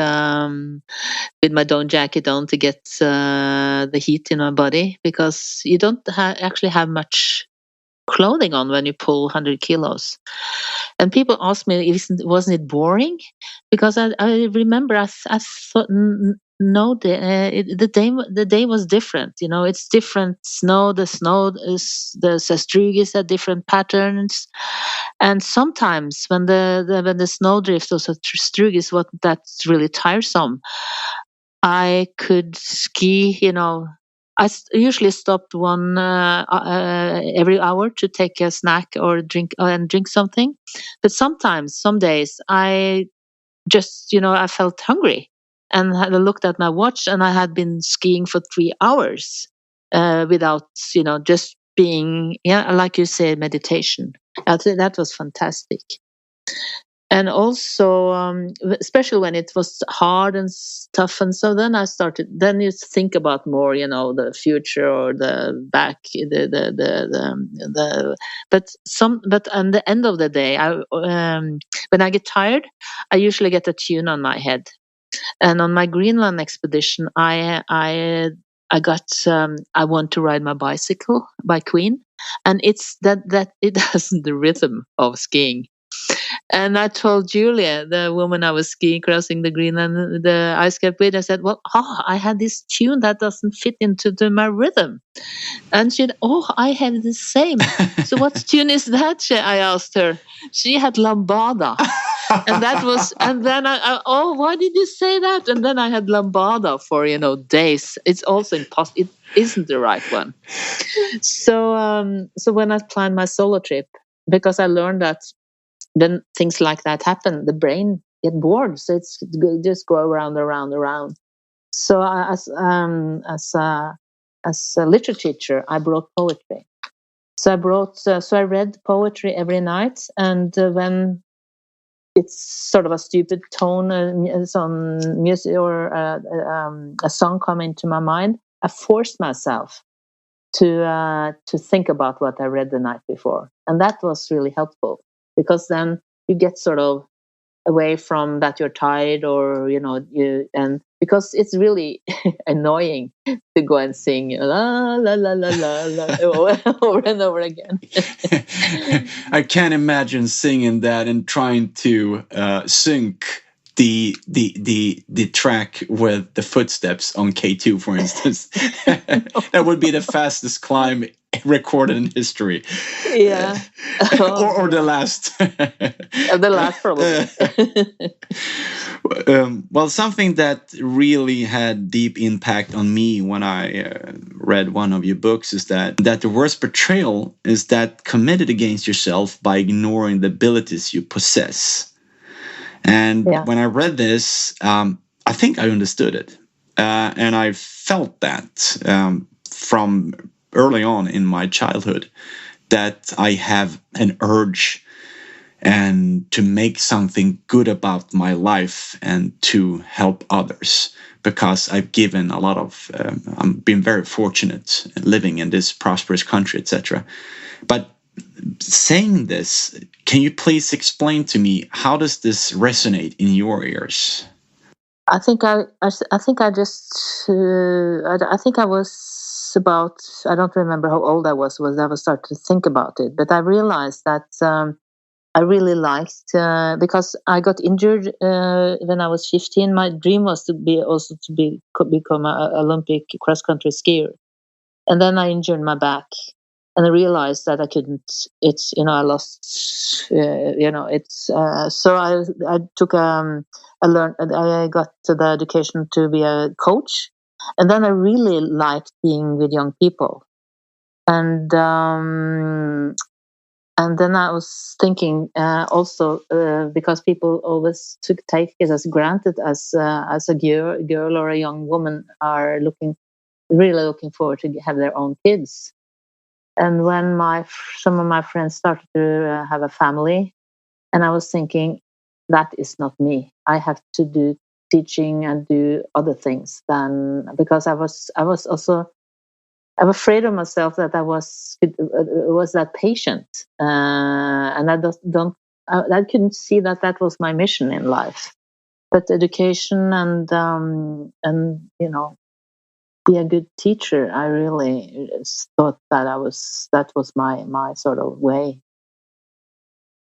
with my down jacket on to get the heat in my body, because you don't actually have much clothing on when you pull 100 kilos. And people ask me, wasn't it boring? Because I remember I thought, no, the day was different. It's different snow. The sastruges had different patterns, and sometimes when the snow drifts or sastruges, that's really tiresome. I could ski. I usually stopped one every hour to take a snack or drink something. But sometimes, some days, I just, I felt hungry, and I looked at my watch, and I had been skiing for 3 hours without, just being, like you said, meditation. I think that was fantastic. And also, especially when it was hard and tough, and so then you think about more, the future or the back, but at the end of the day, when I get tired, I usually get a tune on my head. And on my Greenland expedition, I got I Want to Ride My Bicycle by Queen, and it's that it has the rhythm of skiing. And I told Julia, the woman I was skiing crossing the Greenland, the ice cap with, I said, well, I had this tune that doesn't fit into my rhythm. And she said, I have the same. So what tune is that? I asked her. She had Lambada. And that was, and then why did you say that? And then I had Lambada for, days. It's also impossible. It isn't the right one. So when I planned my solo trip, because I learned that when things like that happen, the brain get bored. So it's just go around. So as a literature teacher, I brought poetry. So I read poetry every night, and when it's sort of a stupid tone, some music or a song come into my mind, I forced myself to think about what I read the night before, and that was really helpful, because then you get sort of away from that you're tired, or and because it's really annoying to go and sing la la la la la la over and over again. I can't imagine singing that and trying to sync the track with the footsteps on K2, for instance. That would be the fastest climb recorded in history. Yeah. Or the last. The last, probably. Well, something that really had deep impact on me when I read one of your books is that the worst betrayal is that committed against yourself by ignoring the abilities you possess. And when I read this, I think I understood it. And I felt that from early on in my childhood, that I have an urge and to make something good about my life and to help others, because I've given a lot of, I've been very fortunate living in this prosperous country, etc. But saying this, can you please explain to me, how does this resonate in your ears? I think I was about, I don't remember how old I was I was starting to think about it, but I realized that I really liked, because I got injured when I was 15. My dream was to become an Olympic cross-country skier. And then I injured my back. And I realized that I couldn't. I lost. So I took I got the education to be a coach, and then I really liked being with young people, and then I was thinking also because people always take it as granted as a girl or a young woman are really looking forward to have their own kids. And when some of my friends started to have a family, and I was thinking, that is not me. I have to do teaching and do other things because I was also, I'm afraid of myself that I was that patient, and I couldn't see that was my mission in life. But education and be a good teacher, I really thought that that was my sort of way.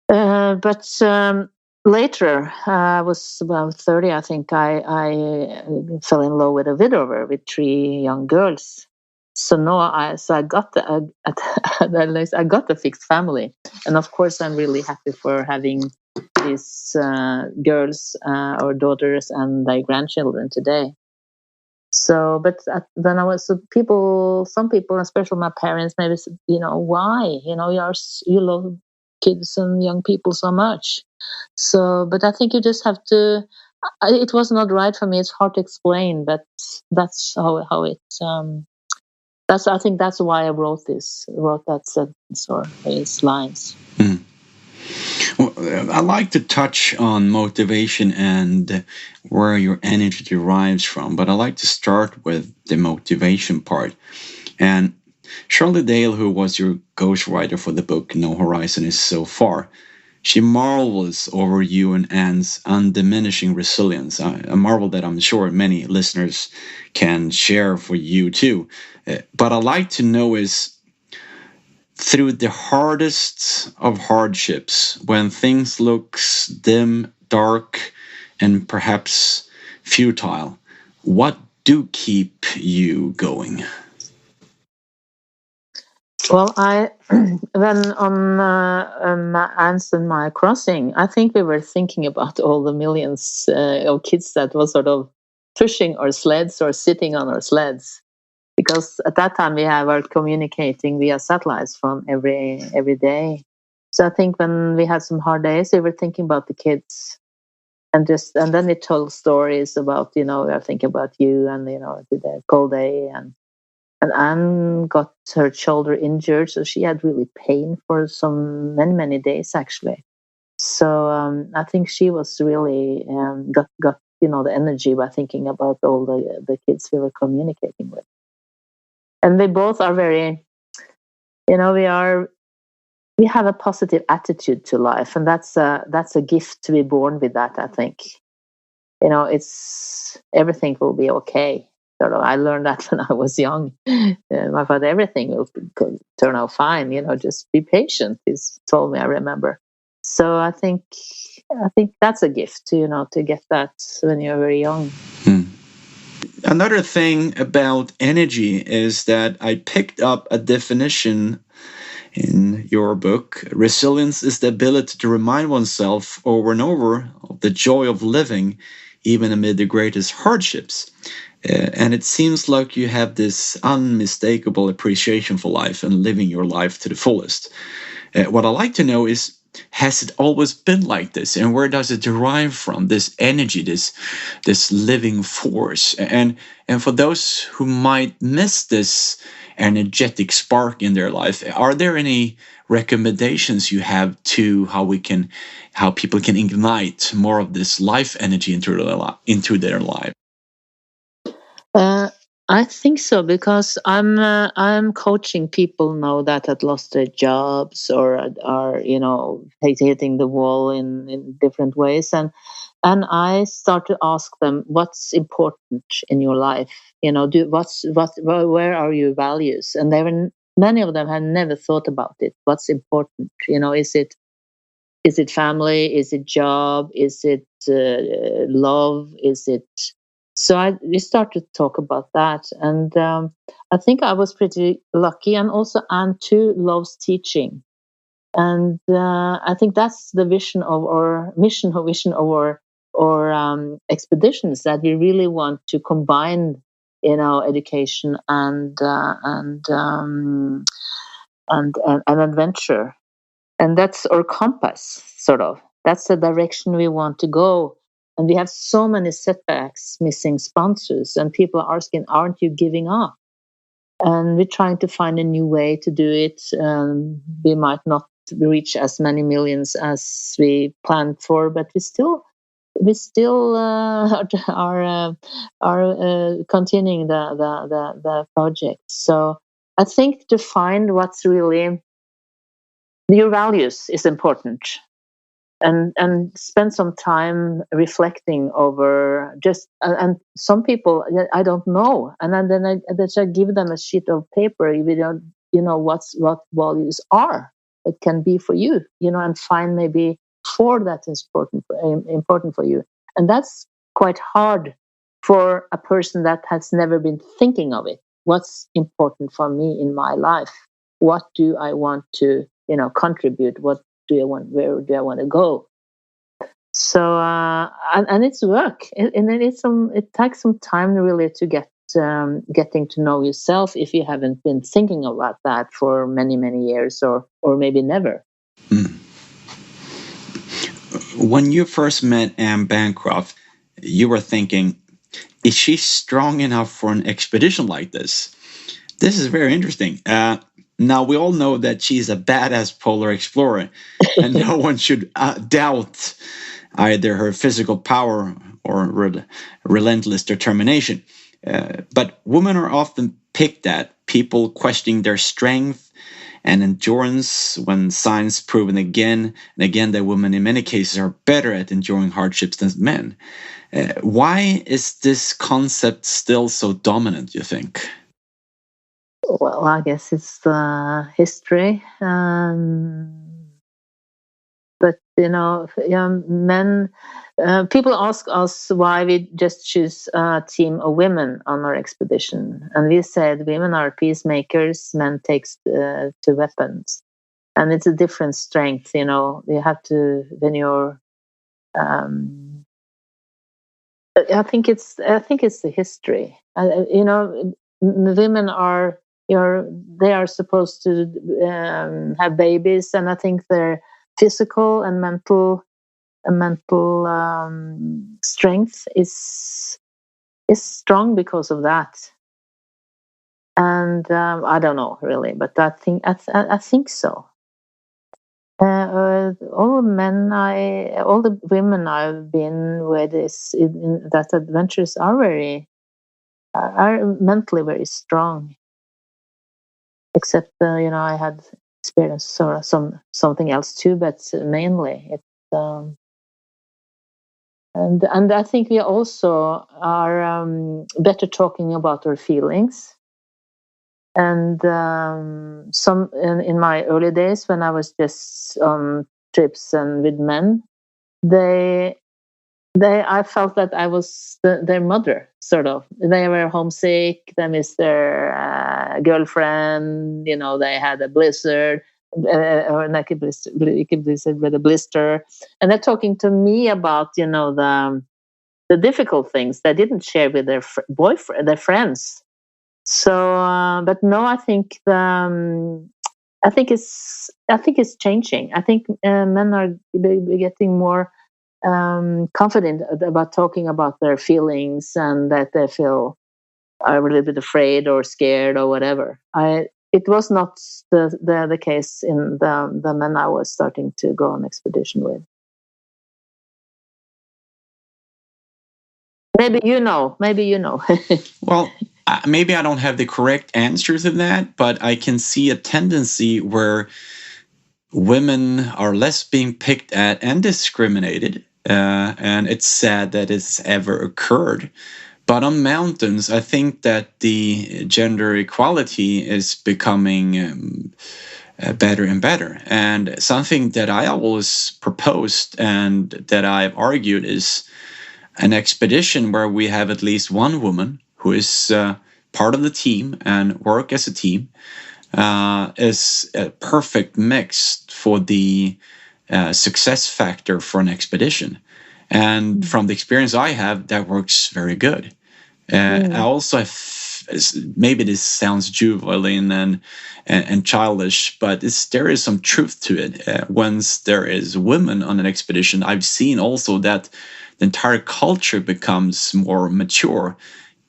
But later, I was about 30, I think. I fell in love with a widower with 3 young girls. So now I got I got a fixed family, and of course I'm really happy for having these girls or daughters and their grandchildren today. So, but then some people, especially my parents, maybe said, why? You love kids and young people so much. So, but I think you just have to. It was not right for me. It's hard to explain, but that's how it. I think that's why I wrote that sentence or these lines. Mm. Well, I like to touch on motivation and where your energy derives from, but I like to start with the motivation part. And Shirley Dale, who was your ghostwriter for the book No Horizon Is So Far, she marvels over you and Ann's undiminishing resilience, a marvel that I'm sure many listeners can share for you too. But I'd like to know is, through the hardest of hardships, when things look dim, dark, and perhaps futile, what do keep you going? Well, when on Ann's and my crossing, I think we were thinking about all the millions of kids that was sort of pushing our sleds or sitting on our sleds, because at that time we were communicating via satellites from every day. So I think when we had some hard days, we were thinking about the kids, and then we told stories about, we are thinking about you, and the cold day, and Anne got her shoulder injured, so she had really pain for some many days actually. So I think she was really got the energy by thinking about all the kids we were communicating with, and they both are very, we have a positive attitude to life, and that's a gift to be born with that. I think it's everything will be okay. Sort of, I learned that when I was young. My father, everything will turn out fine. Just be patient. He's told me. I remember. So I think that's a gift to get that when you're very young. Another thing about energy is that I picked up a definition in your book. Resilience is the ability to remind oneself over and over of the joy of living, even amid the greatest hardships. And it seems like you have this unmistakable appreciation for life and living your life to the fullest. What I'd like to know is, has it always been like this, and where does it derive from, this energy, this living force? And for those who might miss this energetic spark in their life, are there any recommendations you have to how people can ignite more of this life energy into their life? I think so, because I'm coaching people now that had lost their jobs or are hitting the wall in different ways, and I start to ask them what's important in your life. Where are your values? And many of them had never thought about it. What's important? Is it family? Is it job? Is it love? Is it? So we start to talk about that, and I think I was pretty lucky, and also Ann too loves teaching, and I think that's the vision of our mission or vision of our expeditions, that we really want to combine, education and adventure. And that's our compass, sort of. That's the direction we want to go. And we have so many setbacks, missing sponsors, and people are asking, aren't you giving up? And we're trying to find a new way to do it. We might not reach as many millions as we planned for, but we still are continuing the project. So I think to find what's really your values is important, and spend some time reflecting over just and some people I don't know, and then I give them a sheet of paper. We don't what values are it can be for you, and find maybe four that is important for you, and that's quite hard for a person that has never been thinking of it. What's important for me in my life? What do I want to contribute? What do I want? Where do I want to go? So and it's work, and it takes some time really to getting to know yourself if you haven't been thinking about that for many years, or maybe never. When you first met Ann Bancroft, you were thinking, is she strong enough for an expedition like this? This is very interesting. Now, we all know that she's a badass polar explorer, and no one should doubt either her physical power or relentless determination. But women are often picked at, people questioning their strength and endurance, when science proven again and again that women in many cases are better at enduring hardships than men. Why is this concept still so dominant, you think? Well, I guess it's history. But men. People ask us why we just choose a team of women on our expedition, and we said women are peacemakers, men takes to weapons, and it's a different strength. You have to when you're. I think it's the history. Women are they are supposed to have babies, and I think their physical and mental strength is strong because of that. And I don't know really, but I think so. All the women I've been with in that adventures are mentally very strong. Except I had experienced something else too, but mainly it's. And I think we also are better talking about our feelings. And in my early days when I was just on trips and with men, I felt that I was their mother, sort of. They were homesick. They missed their girlfriend. They had a blizzard, or like a blizzard with a blister, and they're talking to me about the difficult things they didn't share with their boyfriend, their friends. So, but no, I think it's changing. I think men are getting more confident about talking about their feelings, and that they feel are a little bit afraid or scared or whatever. It was not the case in the men I was starting to go on expedition with. Maybe you know. Well, maybe I don't have the correct answer to that, but I can see a tendency where women are less being picked at and discriminated. And it's sad that it's ever occurred. But on mountains, I think that the gender equality is becoming better and better. And something that I always proposed and that I've argued is an expedition where we have at least one woman who is part of the team and work as a team is a perfect mix for the success factor for an expedition. And from the experience I have, that works very good. I also have, maybe this sounds juvenile and childish, but there is some truth to it. Once there is women on an expedition, I've seen also that the entire culture becomes more mature.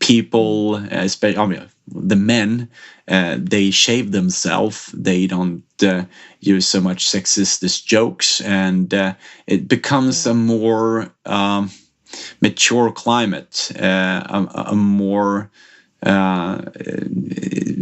People, especially the men, they shave themselves. They don't use so much sexist jokes, and it becomes a more mature climate, a more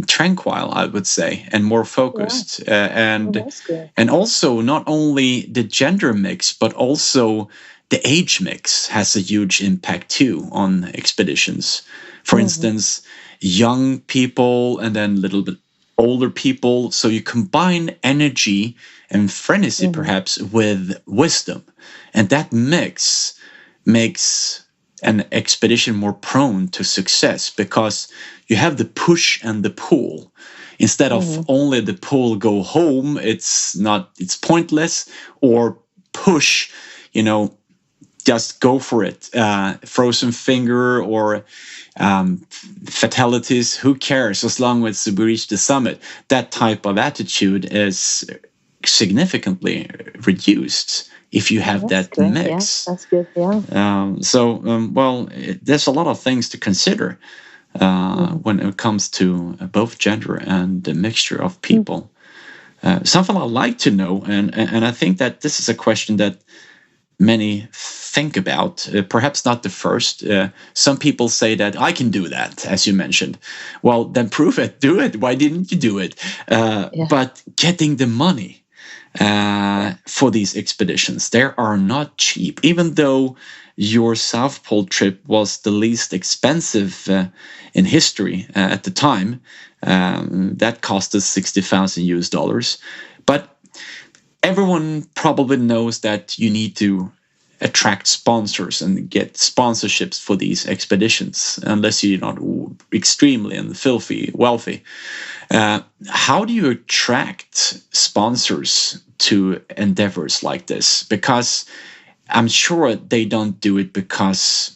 tranquil, I would say, and more focused. And also not only the gender mix, but also the age mix has a huge impact too on expeditions. For instance, young people and then a little bit older people. So you combine energy and frenzy perhaps with wisdom. And that mix makes an expedition more prone to success because you have the push and the pull. Instead of only the pull go home, it's pointless, or push, just go for it. Frozen finger or fatalities, who cares as long as we reach the summit? That type of attitude is significantly reduced if you have that mix. Yeah, that's good. Yeah. There's a lot of things to consider when it comes to both gender and the mixture of people. Something I'd like to know, and I think that this is a question that many think about, perhaps not the first. Some people say that I can do that, as you mentioned. Well, then prove it, do it. Why didn't you do it? But getting the money for these expeditions, they are not cheap. Even though your South Pole trip was the least expensive in history at the time, That cost us $60,000. But everyone probably knows that you need to attract sponsors and get sponsorships for these expeditions, unless you're not extremely and filthy wealthy. How do you attract sponsors to endeavors like this? Because I'm sure they don't do it because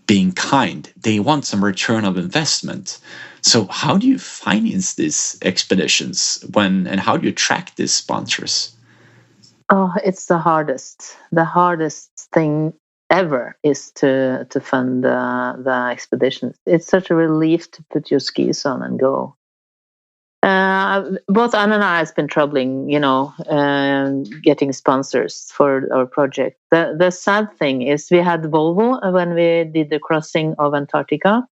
being kind. They want some return of investment. So how do you finance these expeditions and how do you attract these sponsors? Oh, it's the hardest. The hardest thing ever is to fund the expeditions. It's such a relief to put your skis on and go. Both Ann and I has been troubling, getting sponsors for our project. The sad thing is we had Volvo when we did the crossing of Antarctica,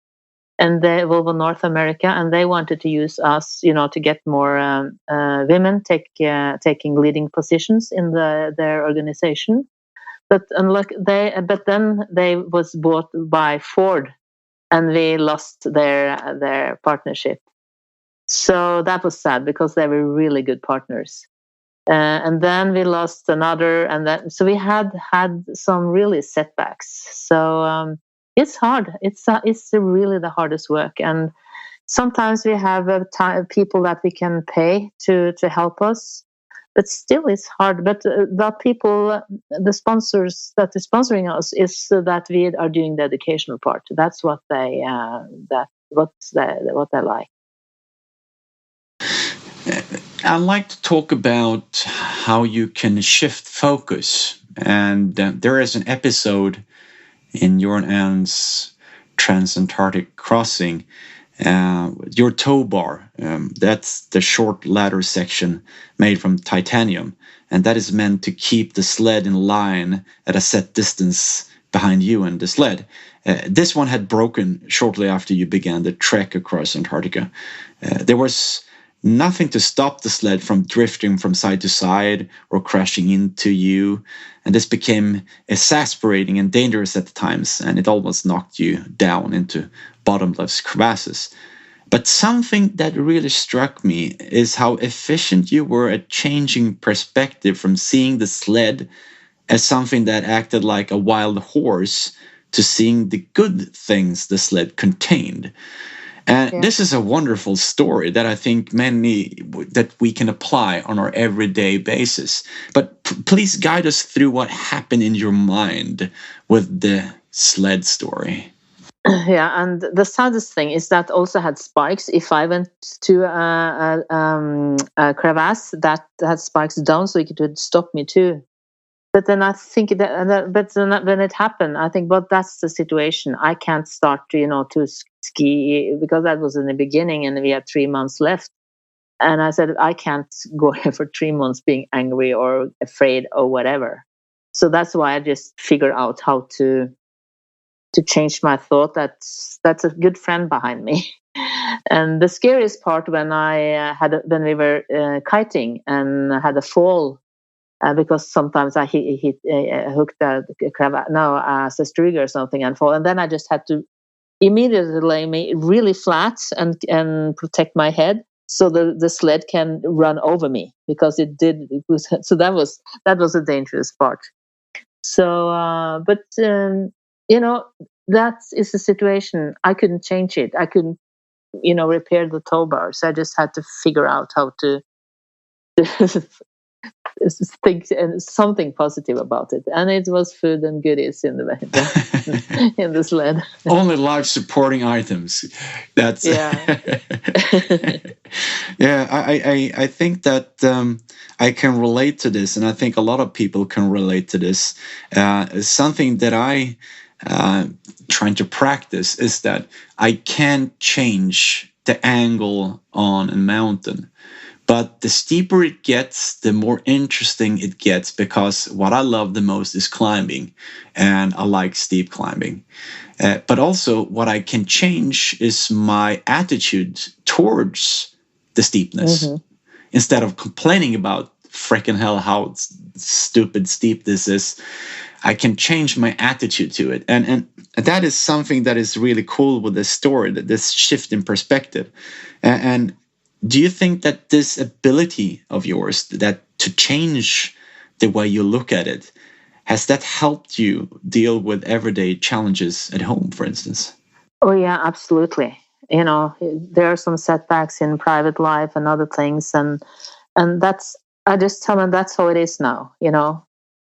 and the Volvo North America, and they wanted to use us, to get more women taking leading positions in their organization. But then they was bought by Ford, and we lost their partnership. So that was sad because they were really good partners. And then we lost another, so we had some really setbacks. So it's hard. It's really the hardest work, and sometimes we have people that we can pay to help us, but still it's hard. But the people, the sponsors that are sponsoring us, is that we are doing the educational part. That's what they what they like. I'd like to talk about how you can shift focus. And there is an episode in your and Ann's Trans-Antarctic crossing, your tow bar. That's the short ladder section made from titanium. And that is meant to keep the sled in line at a set distance behind you and the sled. This one had broken shortly after you began the trek across Antarctica. There was nothing to stop the sled from drifting from side to side or crashing into you. And this became exasperating and dangerous at times, and it almost knocked you down into bottomless crevasses. But something that really struck me is how efficient you were at changing perspective from seeing the sled as something that acted like a wild horse to seeing the good things the sled contained. And this is a wonderful story that I think that we can apply on our everyday basis. But please guide us through what happened in your mind with the sled story. Yeah, and the saddest thing is that also had spikes. If I went to a crevasse that had spikes down, so it would stop me too. But then I think when it happened, I think, but that's the situation. I can't start, to ski because that was in the beginning and we had 3 months left. And I said, I can't go here for 3 months being angry or afraid or whatever. So that's why I just figured out how to change my thought. That's a good friend behind me. And the scariest part when when we were kiting and had a fall, because sometimes I hooked a striga or something and fall, and then I just had to immediately lay me really flat and protect my head so the sled can run over me, because so that was a dangerous part. So that is the situation. I couldn't change it. I couldn't repair the tow bar, so I just had to figure out how to think something positive about it, and it was food and goodies in the in the sled. Only life supporting items. That's I think that I can relate to this, and I think a lot of people can relate to this. Something that I trying to practice is that I can't change the angle on a mountain. But the steeper it gets, the more interesting it gets, because what I love the most is climbing, and I like steep climbing. But also what I can change is my attitude towards the steepness. Mm-hmm. Instead of complaining about frickin' hell how stupid steep this is, I can change my attitude to it. And that is something that is really cool with this story, that this shift in perspective. And do you think that this ability of yours, that to change the way you look at it, has that helped you deal with everyday challenges at home, for instance? Oh yeah, absolutely. You know, there are some setbacks in private life and other things, and that's, I just tell them that's how it is now. You know,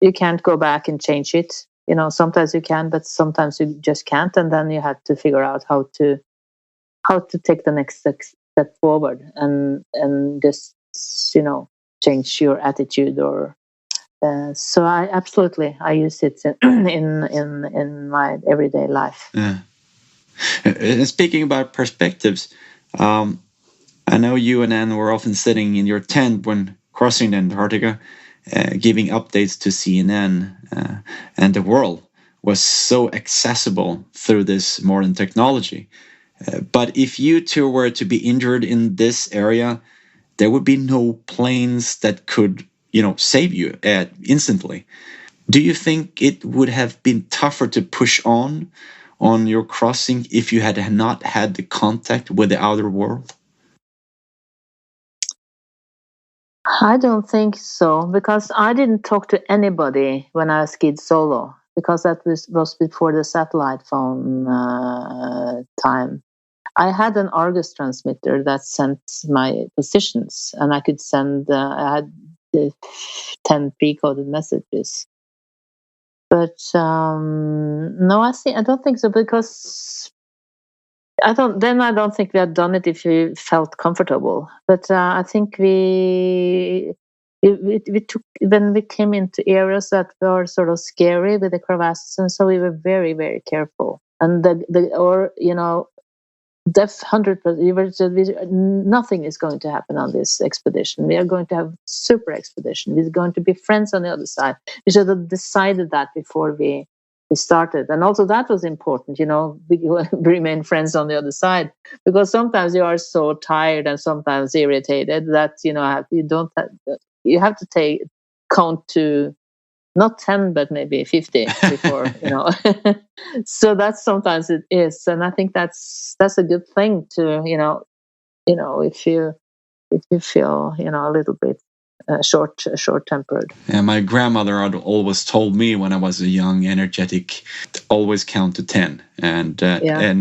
you can't go back and change it. You know, sometimes you can, but sometimes you just can't, and then you have to figure out how to take the next step forward, and just, you know, change your attitude. Or so I absolutely, I use it in my everyday life. Yeah. And speaking about perspectives, I know you and Ann were often sitting in your tent when crossing Antarctica, giving updates to CNN, and the world was so accessible through this modern technology. But if you two were to be injured in this area, there would be no planes that could, save you instantly. Do you think it would have been tougher to push on your crossing if you had not had the contact with the outer world? I don't think so, because I didn't talk to anybody when I skied solo, because that was before the satellite phone time. I had an Argus transmitter that sent my positions, and I could send. I had 10 pre-coded messages, but no, I don't think so, because I don't think we had done it if we felt comfortable. But I think we took, when we came into areas that were sort of scary with the crevasses, and so we were very, very careful. And def 100%. Nothing is going to happen on this expedition. We are going to have super expedition. We're going to be friends on the other side. We should have decided that before we started, and also that was important. We remain friends on the other side, because sometimes you are so tired and sometimes irritated that you have to count to not 10 but maybe 50 before so that's sometimes it is, and I think that's a good thing to if you feel a little bit short tempered. And my grandmother had always told me when I was a young, energetic, to always count to 10. And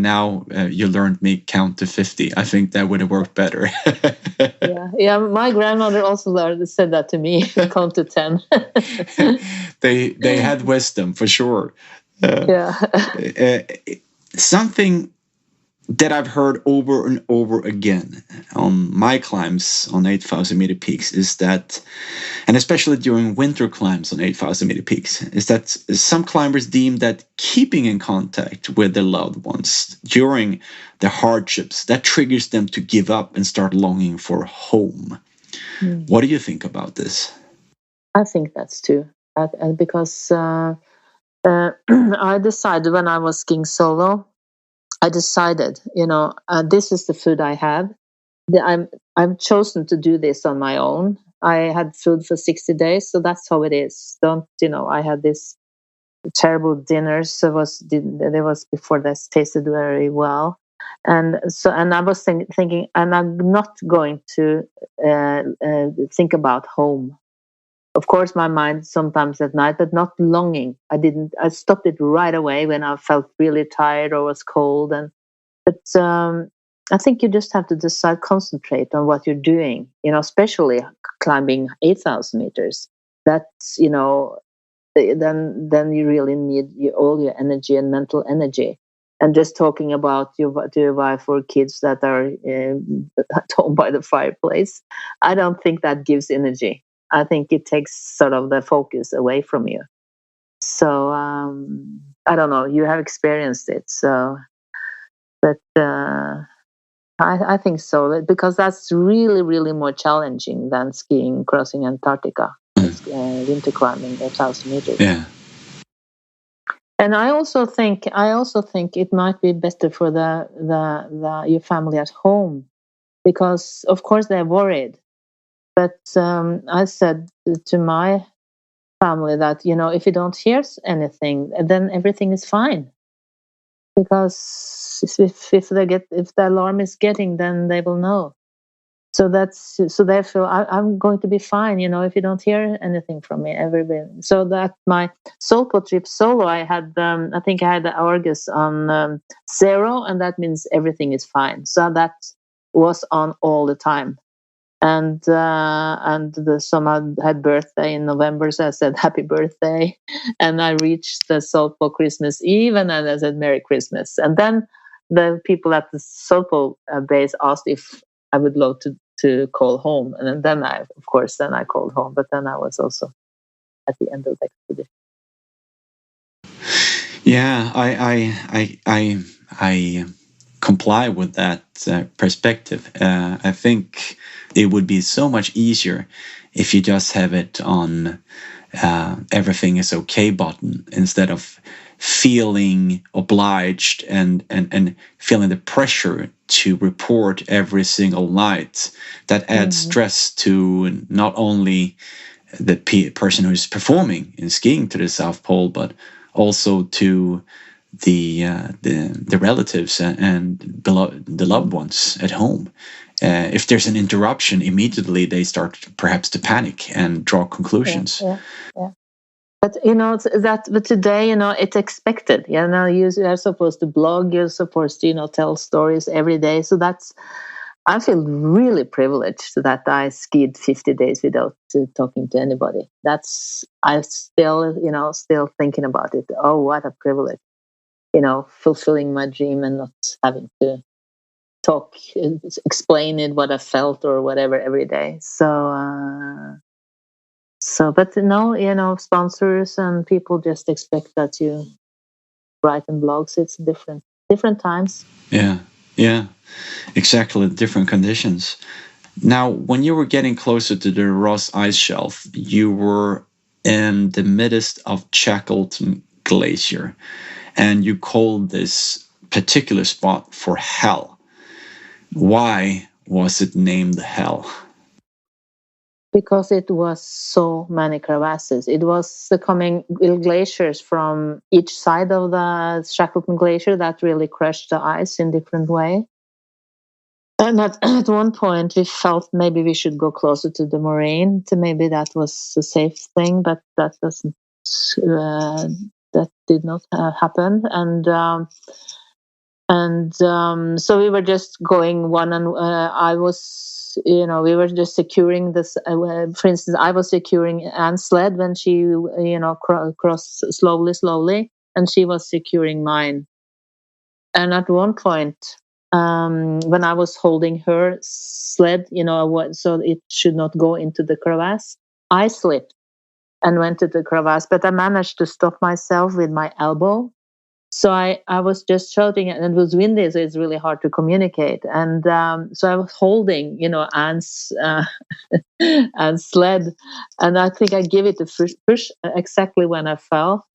now you learned me count to 50. I think that would have worked better. Yeah. My grandmother also said that to me, count to 10. They had wisdom for sure. Something that I've heard over and over again on my climbs on 8,000 meter peaks is that, and especially during winter climbs on 8,000 meter peaks, is that some climbers deem that keeping in contact with their loved ones during the hardships, that triggers them to give up and start longing for home. What do you think about this? I think that's true. Because I decided when I was skiing solo, I decided, this is the food I have. I'm chosen to do this on my own. I had food for 60 days, so that's how it is. I had this terrible dinners. There was before this tasted very well, and I was thinking, and I'm not going to think about home. Of course, my mind sometimes at night, but not longing. I stopped it right away when I felt really tired or was cold, but I think you just have to decide, concentrate on what you're doing, especially climbing 8,000 meters. That's, then you really need all your energy and mental energy. And just talking about your wife or kids that are at home by the fireplace, I don't think that gives energy. I think it takes sort of the focus away from you. So I don't know. You have experienced it, so. But I think so, because that's really, really more challenging than skiing, crossing Antarctica, winter climbing 1,000 meters. Yeah. And I also think it might be better for your family at home, because of course they're worried. But I said to my family that if you don't hear anything, then everything is fine. because if the alarm is getting, then they will know. So therefore I'm going to be fine, if you don't hear anything from me ever. So that my Solpo trip solo, I think I had the Argus on 0, and that means everything is fine. So that was on all the time. And the summer had birthday in November, so I said happy birthday, and I reached the Solpo Christmas Eve, and then I said Merry Christmas. And then the people at the Solpo base asked if I would love to call home, and then I called home. But then I was also at the end of the expedition. Yeah, I comply with that perspective. I think it would be so much easier if you just have it on everything is okay button, instead of feeling obliged and feeling the pressure to report every single night. That adds stress to not only the person who's performing in skiing to the South Pole, but also to the relatives and the loved ones at home. If there's an interruption, immediately they start perhaps to panic and draw conclusions. Yeah. But but today, it's expected. You are supposed to blog, you're supposed to, tell stories every day. So I feel really privileged that I skied 50 days without talking to anybody. I'm still thinking about it. Oh, what a privilege. Fulfilling my dream and not having to talk, explain it, what I felt or whatever every day. But sponsors and people just expect that you write in blogs. It's different times. Yeah, exactly. Different conditions. Now, when you were getting closer to the Ross ice shelf, you were in the midst of Shackleton Glacier, and you called this particular spot for Hell. Why was it named Hell? Because it was so many crevasses. It was the coming glaciers from each side of the Shackleton Glacier that really crushed the ice in different way. And at one point, we felt maybe we should go closer to the moraine. Maybe that was a safe thing, but that doesn't. That did not happen. So we were just going one, and I was, we were just securing this. For instance, I was securing Ann's sled when she, crossed slowly, and she was securing mine. And at one point, when I was holding her sled, so it should not go into the crevasse, I slipped and went to the crevasse, but I managed to stop myself with my elbow. So I was just shouting, and it was windy, so it's really hard to communicate. And so I was holding, Ann's Ann's sled, and I think I gave it a push exactly when I fell.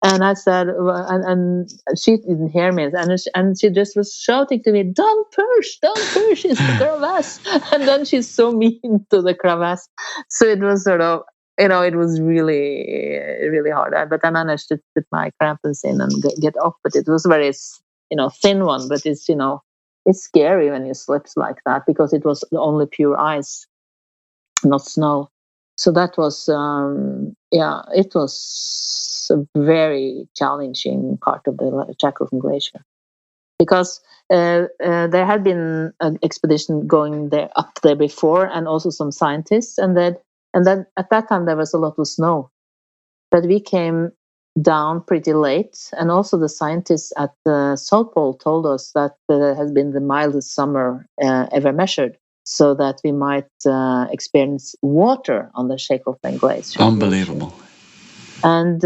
And I said, and she didn't hear me, and she just was shouting to me, don't push, it's the crevasse. And then she's so mean to the crevasse. So it was sort of, it was really, really hard. But I managed to put my crampons in and get off. But it was very, thin one. But it's, it's scary when you slip like that, because it was only pure ice, not snow. So that was, it was a very challenging part of the Shackleton Glacier, because there had been an expedition going up there before, and also some scientists, and then at that time there was a lot of snow, but we came down pretty late, and also the scientists at the South Pole told us that there has been the mildest summer ever measured, so that we might experience water on the Shackleton Glacier. Unbelievable. And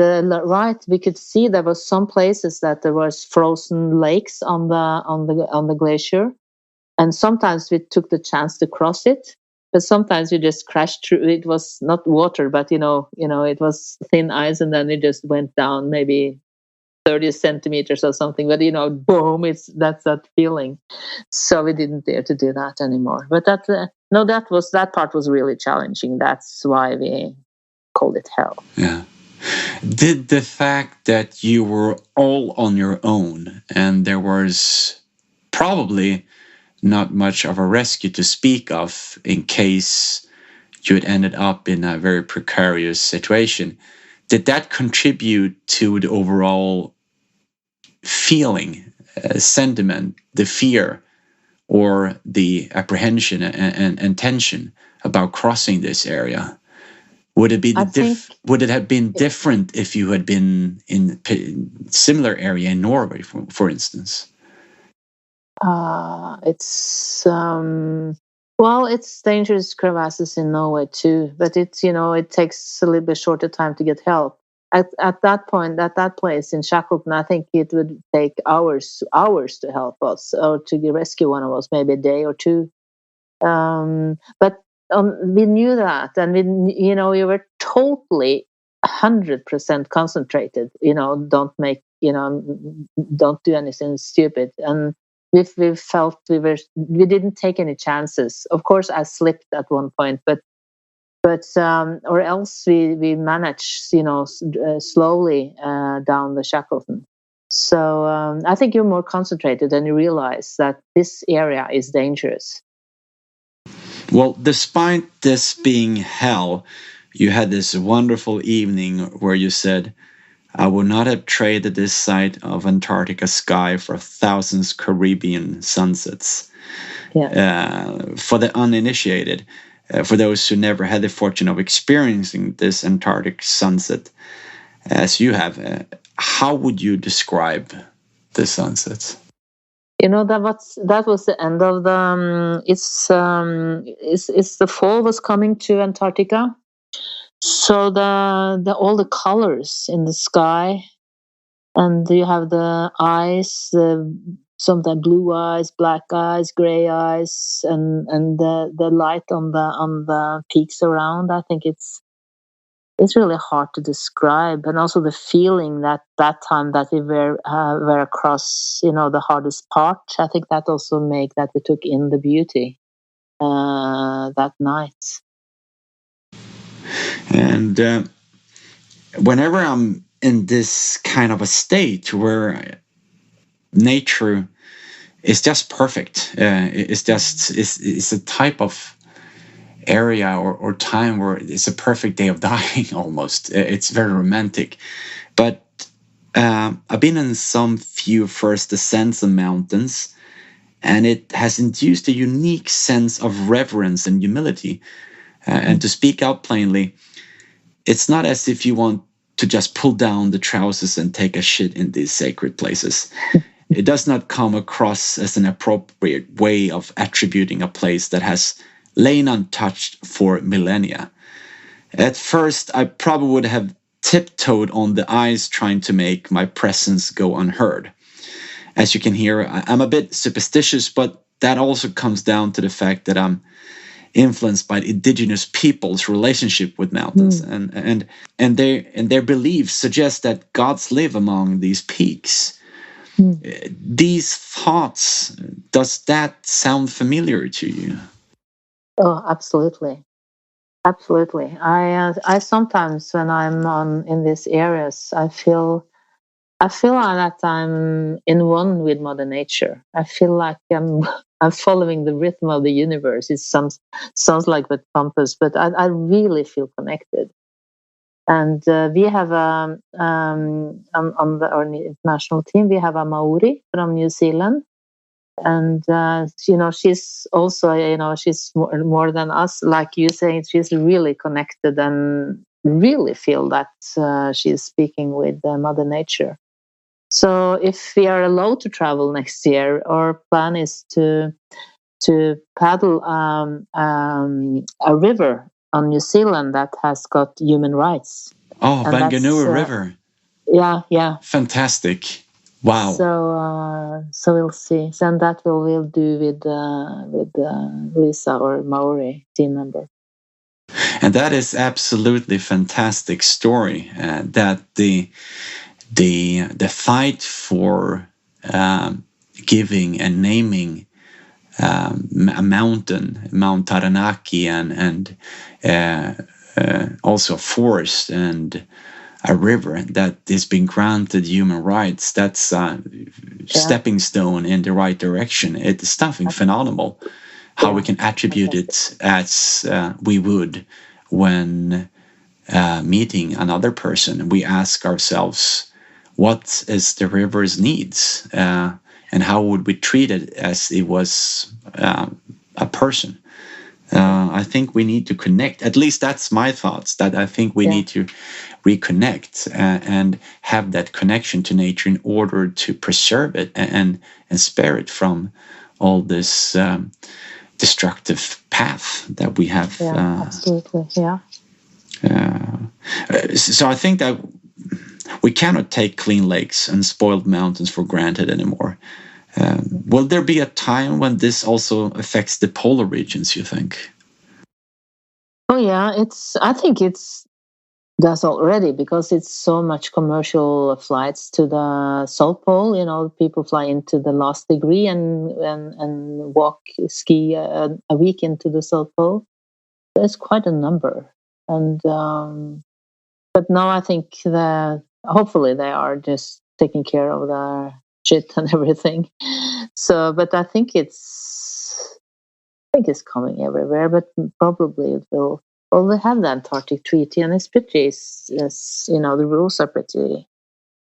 we could see there were some places that there was frozen lakes on the glacier, and sometimes we took the chance to cross it, but sometimes we just crashed through. It was not water, but it was thin ice, and then it just went down maybe 30 centimeters or something. But boom! That's that feeling. So we didn't dare to do that anymore. But that part was really challenging. That's why we called it Hell. Yeah. Did the fact that you were all on your own and there was probably not much of a rescue to speak of in case you had ended up in a very precarious situation, did that contribute to the overall feeling, sentiment, the fear, or the apprehension and tension about crossing this area? Would it have been different if you had been in similar area in Norway, for instance? It's well, it's dangerous crevasses in Norway too, but it's it takes a little bit shorter time to get help. At that point, at that place in Shackleton, I think it would take hours to help us or to rescue one of us, maybe a day or two. But we knew that, and we were totally 100% concentrated. Don't do anything stupid, and we felt we didn't take any chances. Of course, I slipped at one point, but or else we managed, slowly down the Shackleton. So I think you're more concentrated and you realize that this area is dangerous. Well, despite this being hell, you had this wonderful evening where you said, "I would not have traded this sight of Antarctica sky for thousands Caribbean sunsets." Yeah. For the uninitiated, for those who never had the fortune of experiencing this Antarctic sunset as you have, how would you describe the sunsets? That was the end of the. It's the fall was coming to Antarctica, so the all the colors in the sky, and you have the eyes, sometimes blue eyes, black eyes, gray eyes, and the light on the peaks around. I think it's really hard to describe, and also the feeling that time that we were across, the hardest part. I think that also made that we took in the beauty that night. And whenever I'm in this kind of a state where nature is just perfect, it's a type of area or time where it's a perfect day of dying almost. It's very romantic. But I've been in some few first ascents on mountains, and it has induced a unique sense of reverence and humility. And to speak out plainly, it's not as if you want to just pull down the trousers and take a shit in these sacred places. It does not come across as an appropriate way of attributing a place that has lain untouched for millennia. At first, I probably would have tiptoed on the ice trying to make my presence go unheard. As you can hear, I'm a bit superstitious, but that also comes down to the fact that I'm influenced by indigenous people's relationship with mountains, and their beliefs suggest that gods live among these peaks. These thoughts, does that sound familiar to you? Oh, absolutely. Absolutely. I sometimes when I'm in these areas, I feel that I'm in one with Mother Nature. I feel like I'm following the rhythm of the universe. It sounds like with compass, but I really feel connected. And we have on our international team, we have a Maori from New Zealand. And she's also, she's more than us, like you saying. She's really connected and really feel that she's speaking with Mother Nature. So if we are allowed to travel next year, our plan is to paddle a river on New Zealand that has got human rights. Oh, Banganua River. Yeah. Fantastic. Wow. So we'll see. So and that we'll do with Lisa, or Maori team member. And that is absolutely fantastic story. That the fight for giving and naming a mountain, Mount Taranaki, and also a forest and a river that is being granted human rights. That's a stepping stone in the right direction. It's something phenomenal how we can attribute it as we would when meeting another person. We ask ourselves, what is the river's needs? And how would we treat it as it was a person? I think we need to connect. At least that's my thoughts, that I think we need to reconnect and have that connection to nature in order to preserve it and spare it from all this destructive path that we have. Absolutely, yeah. So I think that we cannot take clean lakes and spoiled mountains for granted anymore. Will there be a time when this also affects the polar regions, you think? Oh yeah, I think it's does already, because it's so much commercial flights to the South Pole. You know, people fly into the last degree and walk, ski a week into the South Pole. There's quite a number, and but now I think that hopefully they are just taking care of their shit and everything. So, but I think it's coming everywhere, but probably it will. Well, they have the Antarctic Treaty, and it's pretty, the rules are pretty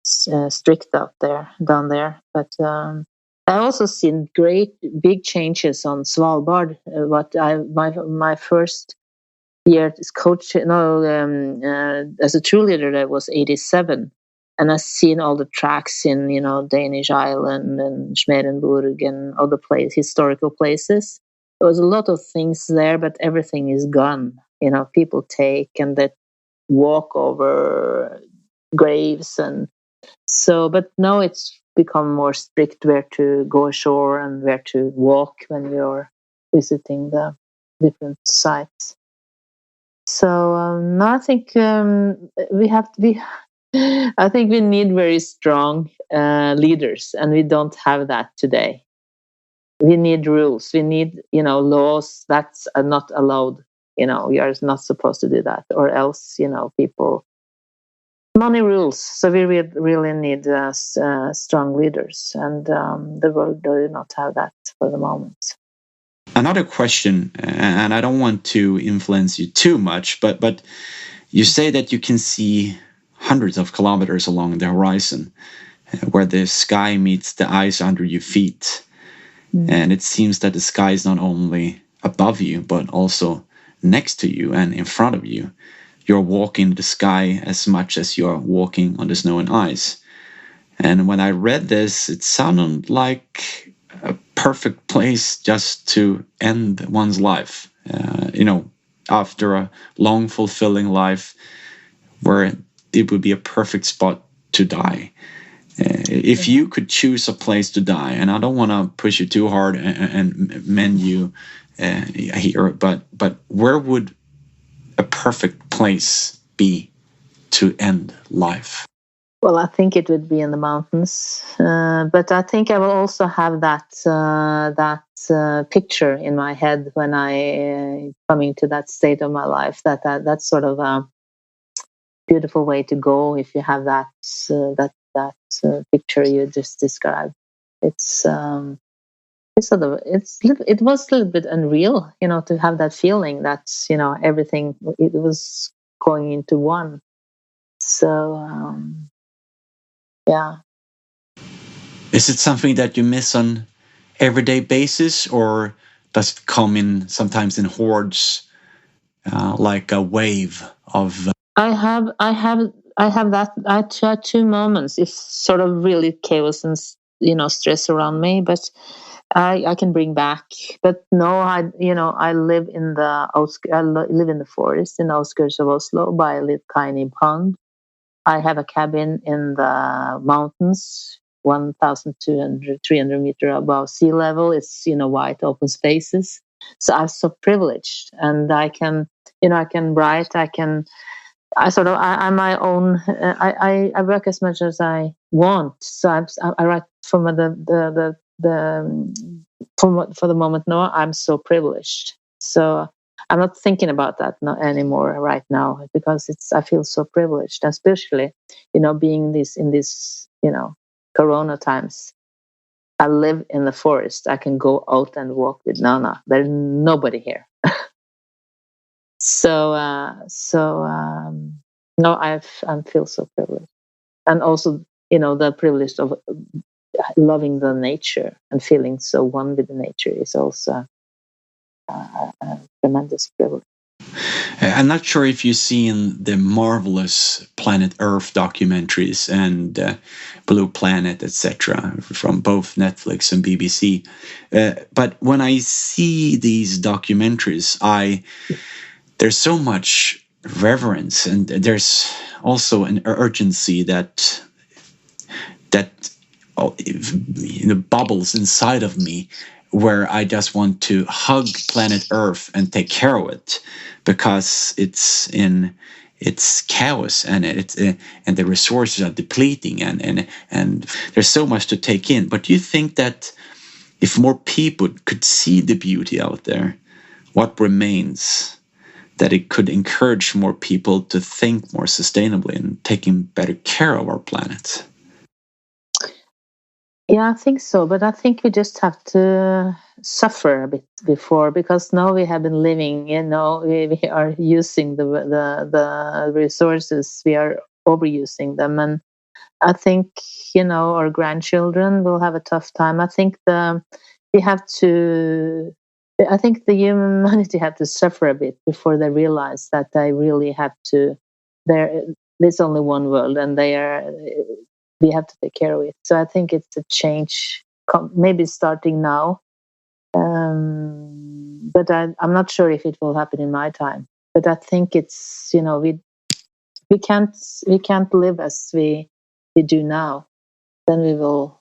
strict out there, down there. But I also seen great big changes on Svalbard. My first year as coach, as a true leader, that was 87, and I've seen all the tracks in Danish Island and Schmerenburg and other historical places. There was a lot of things there, but everything is gone. People take and that walk over graves, and so. But now it's become more strict where to go ashore and where to walk when you're visiting the different sites. So no, I think we have to be. I think we need very strong leaders, and we don't have that today. We need rules. We need, laws that's not allowed. We are not supposed to do that, or else, people. Money rules. So we really need strong leaders, and the world does not have that for the moment. Another question, and I don't want to influence you too much, but you say that you can see hundreds of kilometers along the horizon, where the sky meets the ice under your feet. And it seems that the sky is not only above you, but also next to you and in front of you. You're walking the sky as much as you're walking on the snow and ice. And when I read this, it sounded like a perfect place just to end one's life. After a long, fulfilling life, where it would be a perfect spot to die. If you could choose a place to die, and I don't want to push you too hard and mend you here, but where would a perfect place be to end life? Well, I think it would be in the mountains, but I think I will also have that picture in my head when I coming to that state of my life. That's sort of a beautiful way to go if you have that picture you just described. It was a little bit unreal, to have that feeling that everything it was going into one. So yeah. Is it something that you miss on everyday basis, or does it come in sometimes in hordes, like a wave of? I have that. I had 2 moments. It's sort of really chaos and stress around me, but I can bring back. But no, I live in the I live in the forest in the outskirts of Oslo by a little tiny pond. I have a cabin in the mountains, 1,200, 300 meters above sea level. It's wide open spaces. So I'm so privileged, and I can write. I'm my own. I work as much as I want. So I write for for the moment. No, I'm so privileged. So I'm not thinking about that anymore right now, because I feel so privileged, especially, being in this, Corona times. I live in the forest. I can go out and walk with Nana. There's nobody here. No, I feel so privileged, and also, the privilege of loving the nature and feeling so one with the nature is also a tremendous privilege. I'm not sure if you've seen the marvelous Planet Earth documentaries and Blue Planet, etc., from both Netflix and BBC. But when I see these documentaries, there's so much reverence, and there's also an urgency that bubbles inside of me, where I just want to hug planet Earth and take care of it, because it's in its chaos, and and the resources are depleting, and there's so much to take in. But do you think that if more people could see the beauty out there, what remains, that it could encourage more people to think more sustainably and taking better care of our planet? Yeah, I think so, but I think we just have to suffer a bit before, because now we have been living, we are using the resources, we are overusing them, and I think, our grandchildren will have a tough time. I think the humanity have to suffer a bit before they realize that they really have to. There's only one world, and we have to take care of it. So I think it's a change, maybe starting now, but I'm not sure if it will happen in my time. But I think it's, we can't live as we do now. Then we will.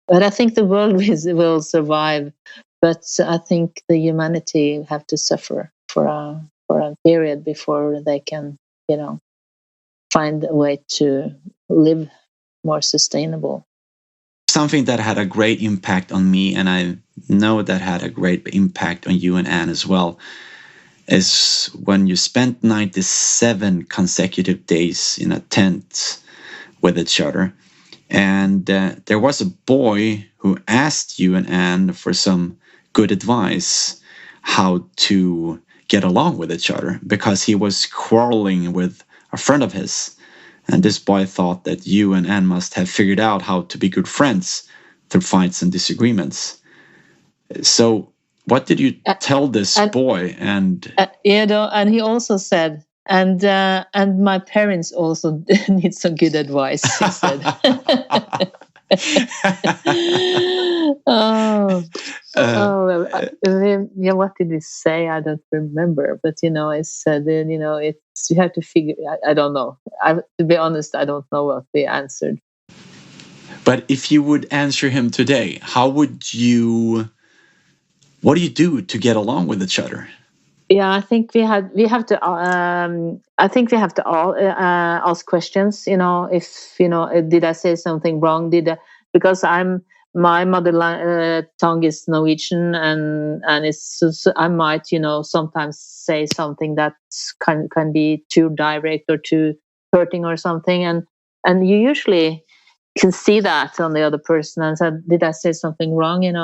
But I think the world will survive. But I think the humanity have to suffer for a period before they can, find a way to live more sustainable. Something that had a great impact on me, and I know that had a great impact on you and Ann as well, is when you spent 97 consecutive days in a tent with each other. And there was a boy who asked you and Ann for some good advice how to get along with each other, because he was quarreling with a friend of his. And this boy thought that you and Ann must have figured out how to be good friends through fights and disagreements. So what did you tell this boy? And and he also said, and my parents also need some good advice, he said. What did he say? I don't remember. But I said, it's, you have to figure. I don't know. To be honest, I don't know what they answered. But if you would answer him today, what do you do to get along with each other? Yeah, I think we have to. I think we have to all ask questions. If did I say something wrong? Because my mother tongue is Norwegian, and I might sometimes say something that can be too direct or too hurting or something, and you usually can see that on the other person and said, did I say something wrong? And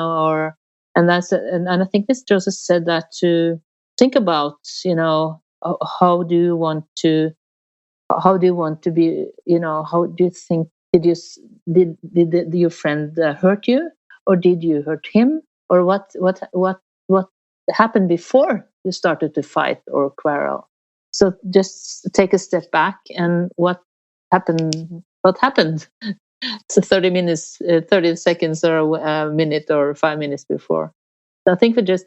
I think Miss Joseph said that to think about, how do you want to be, how do you think, did your friend hurt you, or did you hurt him, or what happened before you started to fight or quarrel? So just take a step back, and what happened? So 30 minutes, 30 seconds, or a minute, or 5 minutes before. So I think we just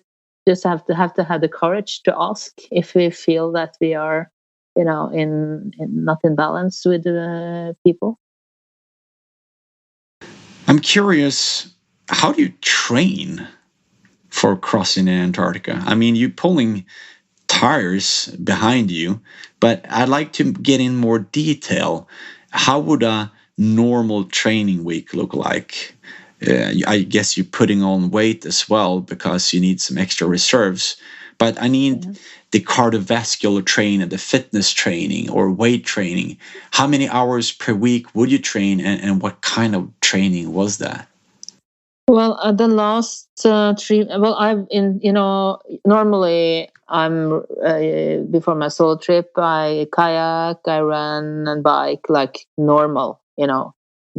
have to have the courage to ask if we feel that we are, in not in balance with people. I'm curious, how do you train for crossing Antarctica? I mean, you're pulling tires behind you, but I'd like to get in more detail. How would a normal training week look like? I guess you're putting on weight as well, because you need some extra reserves. but I need the cardiovascular training, the fitness training, or weight training. How many hours per week would you train, and what kind of training was that? Well, the last 3. Well, I've in normally I'm before my solo trip, I kayak, I run and bike like normal.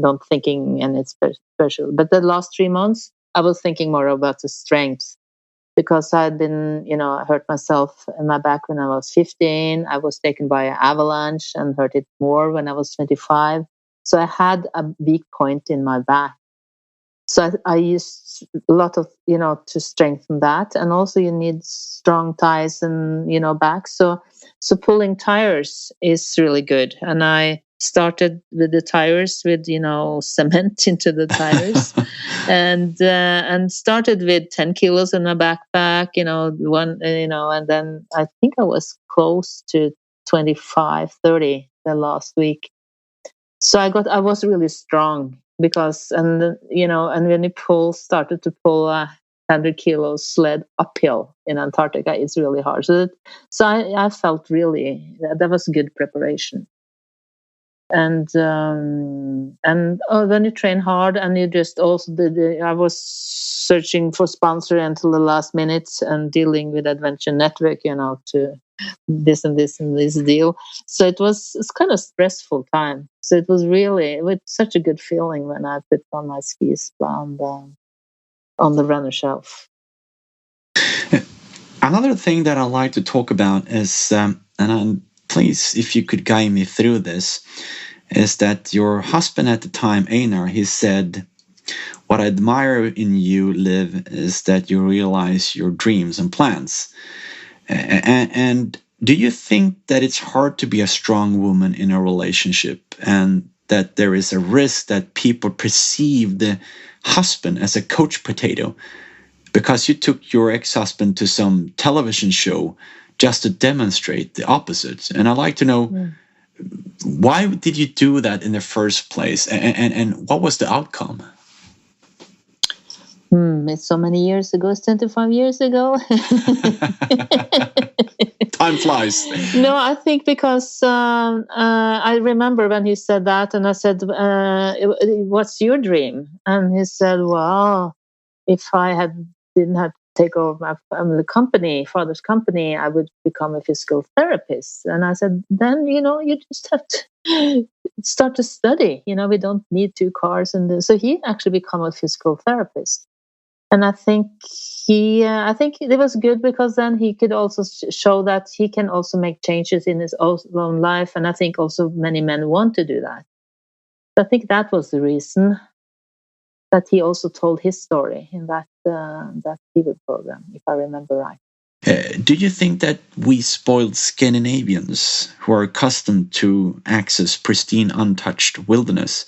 Don't thinking and it's special. But the last 3 months, I was thinking more about the strength because I'd been, I hurt myself in my back when I was 15. I was taken by an avalanche and hurt it more when I was 25. So I had a weak point in my back. So I used a lot of, to strengthen that. And also you need strong thighs and, back. So pulling tires is really good. And I started with the tires with, cement into the tires and started with 10 kilos in my backpack, and then I think I was close to 25, 30 the last week. So I was really strong because, and when you started to pull a 100 kilos sled uphill in Antarctica, it's really hard. So I felt really, that was good preparation. And when you train hard and you just also I was searching for sponsor until the last minute and dealing with Adventure Network, to this and this and this deal. So it's kind of stressful time. So it was really with such a good feeling when I put on my skis on the runner shelf. Another thing that I like to talk about is, please, if you could guide me through this, is that your husband at the time, Einar, he said, "What I admire in you, Liv, is that you realize your dreams and plans." And do you think that it's hard to be a strong woman in a relationship, and that there is a risk that people perceive the husband as a couch potato? Because you took your ex-husband to some television show just to demonstrate the opposite. And I'd like to know, why did you do that in the first place? And what was the outcome? It's so many years ago. It's 25 years ago. Time flies. No, I think because I remember when he said that, and I said, "What's your dream?" And he said, "Well, if I didn't have to take over my family company, father's company, I would become a physical therapist." And I said, "Then you just have to start to study. We don't need 2 cars." And so he actually became a physical therapist. And I think it was good because then he could also show that he can also make changes in his own life. And I think also many men want to do that. I think that was the reason that he also told his story in that TV program, if I remember right. Do you think that we spoiled Scandinavians, who are accustomed to access pristine, untouched wilderness,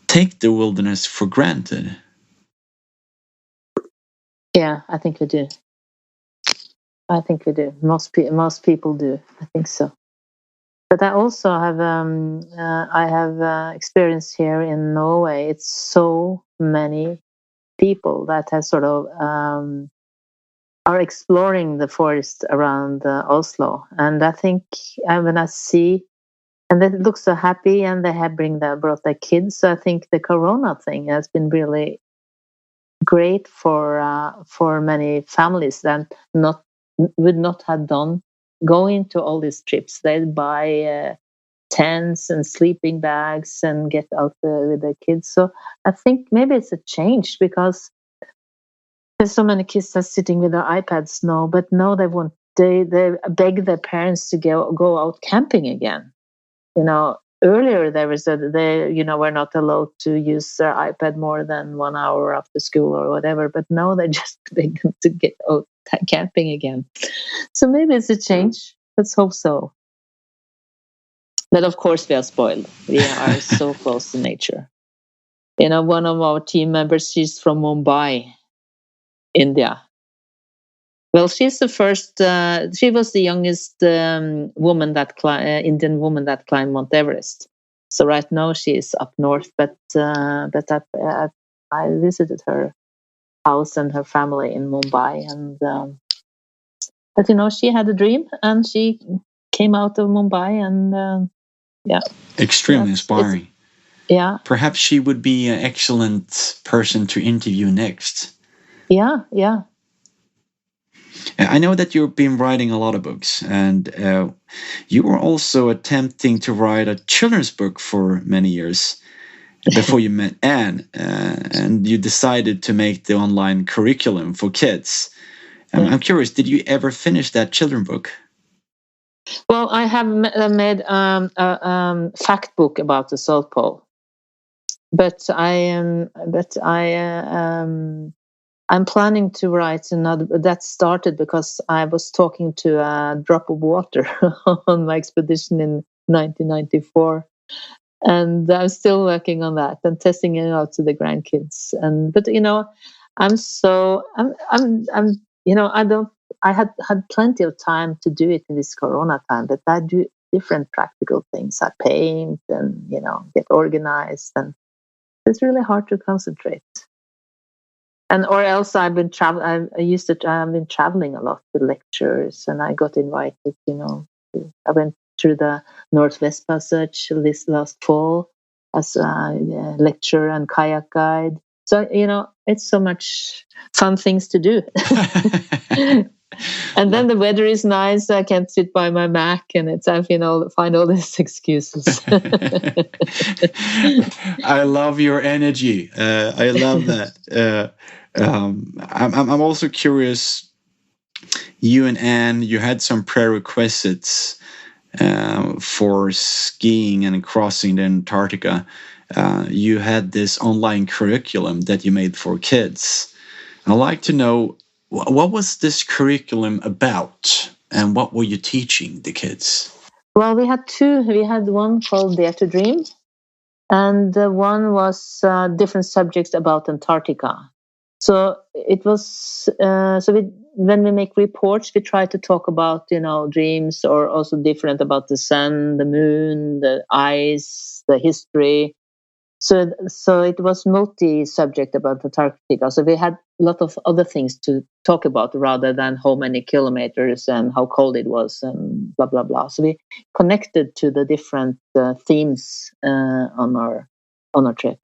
take the wilderness for granted? Yeah, I think we do. Most people do. I think so. But I also have experience here in Norway. It's so many people that have sort of are exploring the forest around Oslo, and I think when I see, and they look so happy, and they have brought their kids. So I think the Corona thing has been really great for many families that would not have done going to all these trips. They'd buy tents and sleeping bags and get out with their kids. So I think maybe it's a change because there's so many kids that are sitting with their iPads now, but no, they won't. They beg their parents to go out camping again. Earlier they were not allowed to use their iPad more than 1 hour after school or whatever. But now they just beg them to get out camping again. So maybe it's a change. Let's hope so. But of course we are spoiled. We are so close to nature. One of our team members, she's from Mumbai, India. Well, she's the first. She was the youngest Indian woman that climbed Mount Everest. So right now she is up north, but I visited her house and her family in Mumbai, and But she had a dream, and she came out of Mumbai, and extremely inspiring. Yeah. Perhaps she would be an excellent person to interview next. Yeah. I know that you've been writing a lot of books, and you were also attempting to write a children's book for many years before you met Ann, and you decided to make the online curriculum for kids. I'm curious, did you ever finish that children book? Well, I have made a fact book about the South Pole, but I'm planning to write another. That started because I was talking to a drop of water on my expedition in 1994, and I'm still working on that and testing it out to the grandkids. But I had plenty of time to do it in this Corona time, but I do different practical things. I paint and get organized, and it's really hard to concentrate. Or else I've been traveling. I've been traveling a lot with lectures, and I got invited. I went through the Northwest Passage this last fall as a lecturer and kayak guide. So it's so much fun things to do. And then the weather is nice. I can't sit by my Mac, and I find all these excuses. I love your energy. I love that. I'm also curious. You and Ann, you had some prerequisites for skiing and crossing the Antarctica. You had this online curriculum that you made for kids. I'd like to know, what was this curriculum about, and what were you teaching the kids? Well, we had two. We had one called Dare to Dream, and one was different subjects about Antarctica. So it was. When we make reports, we try to talk about dreams, or also different about the sun, the moon, the ice, the history. So it was multi-subject about Antarctica. So we had a lot of other things to talk about rather than how many kilometers and how cold it was and blah blah blah. So we connected to the different themes on our trip.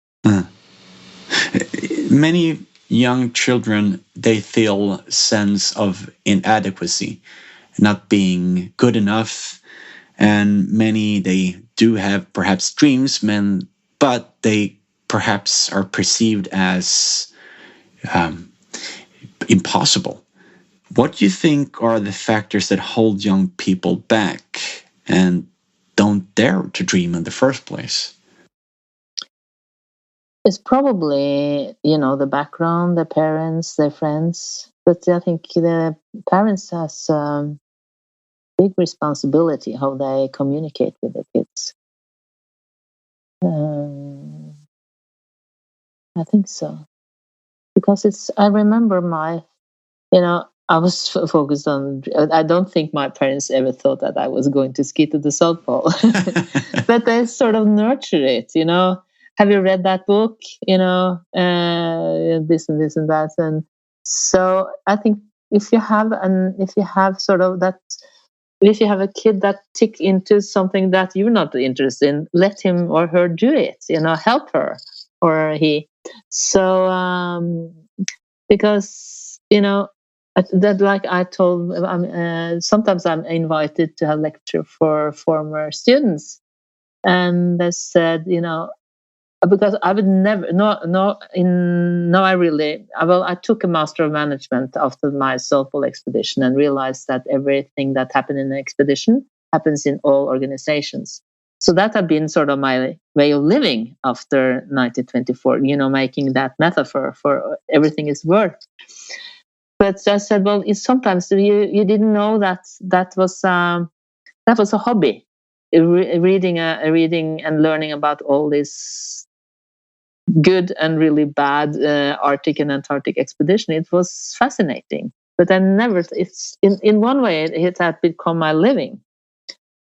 Many young children, they feel sense of inadequacy, not being good enough, and many, they do have perhaps dreams, but they perhaps are perceived as impossible. What do you think are the factors that hold young people back and don't dare to dream in the first place? It's probably, the background, their parents, their friends. But I think the parents has big responsibility how they communicate with their kids. I think so. Because I remember I was focused on, I don't think my parents ever thought that I was going to ski to the South Pole. But they sort of nurture it, Have you read that book? This and this and that. And so I think if you have sort of that, if you have a kid that tick into something that you're not interested in, let him or her do it, help her or he. So, because, that, like I told, sometimes I'm invited to a lecture for former students, and they said, because I would never, I took a Master of Management after my South Pole expedition and realized that everything that happened in the expedition happens in all organizations. So that had been sort of my way of living after 1924, making that metaphor for everything is work. But I said, well, sometimes you didn't know that was a hobby, reading and learning about all this good and really bad Arctic and Antarctic expedition. It was fascinating, but I never. It's in one way it had become my living,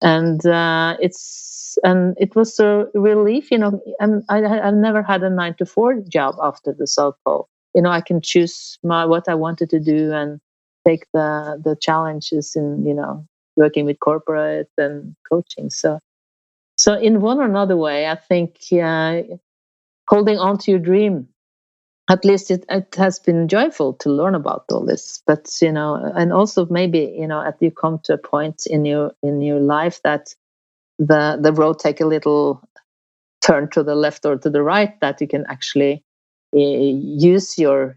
and it was a relief, And I've never had a 9-to-4 job after the South Pole. I can choose what I wanted to do, and take the challenges in, working with corporate and coaching. So in one or another way, I think holding on to your dream, at least it has been joyful to learn about all this. But and also maybe as you come to a point in your life that the road take a little turn to the left or to the right, that you can actually use your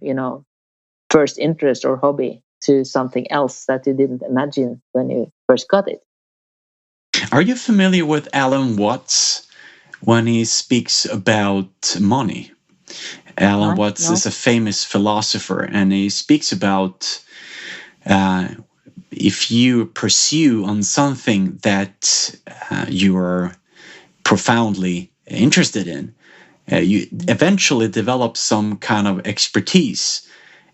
first interest or hobby to something else that you didn't imagine when you first got it. Are you familiar with Alan Watts when he speaks about money? Alan Watts is a famous philosopher, and he speaks about if you pursue on something that you are profoundly interested in, you eventually develop some kind of expertise.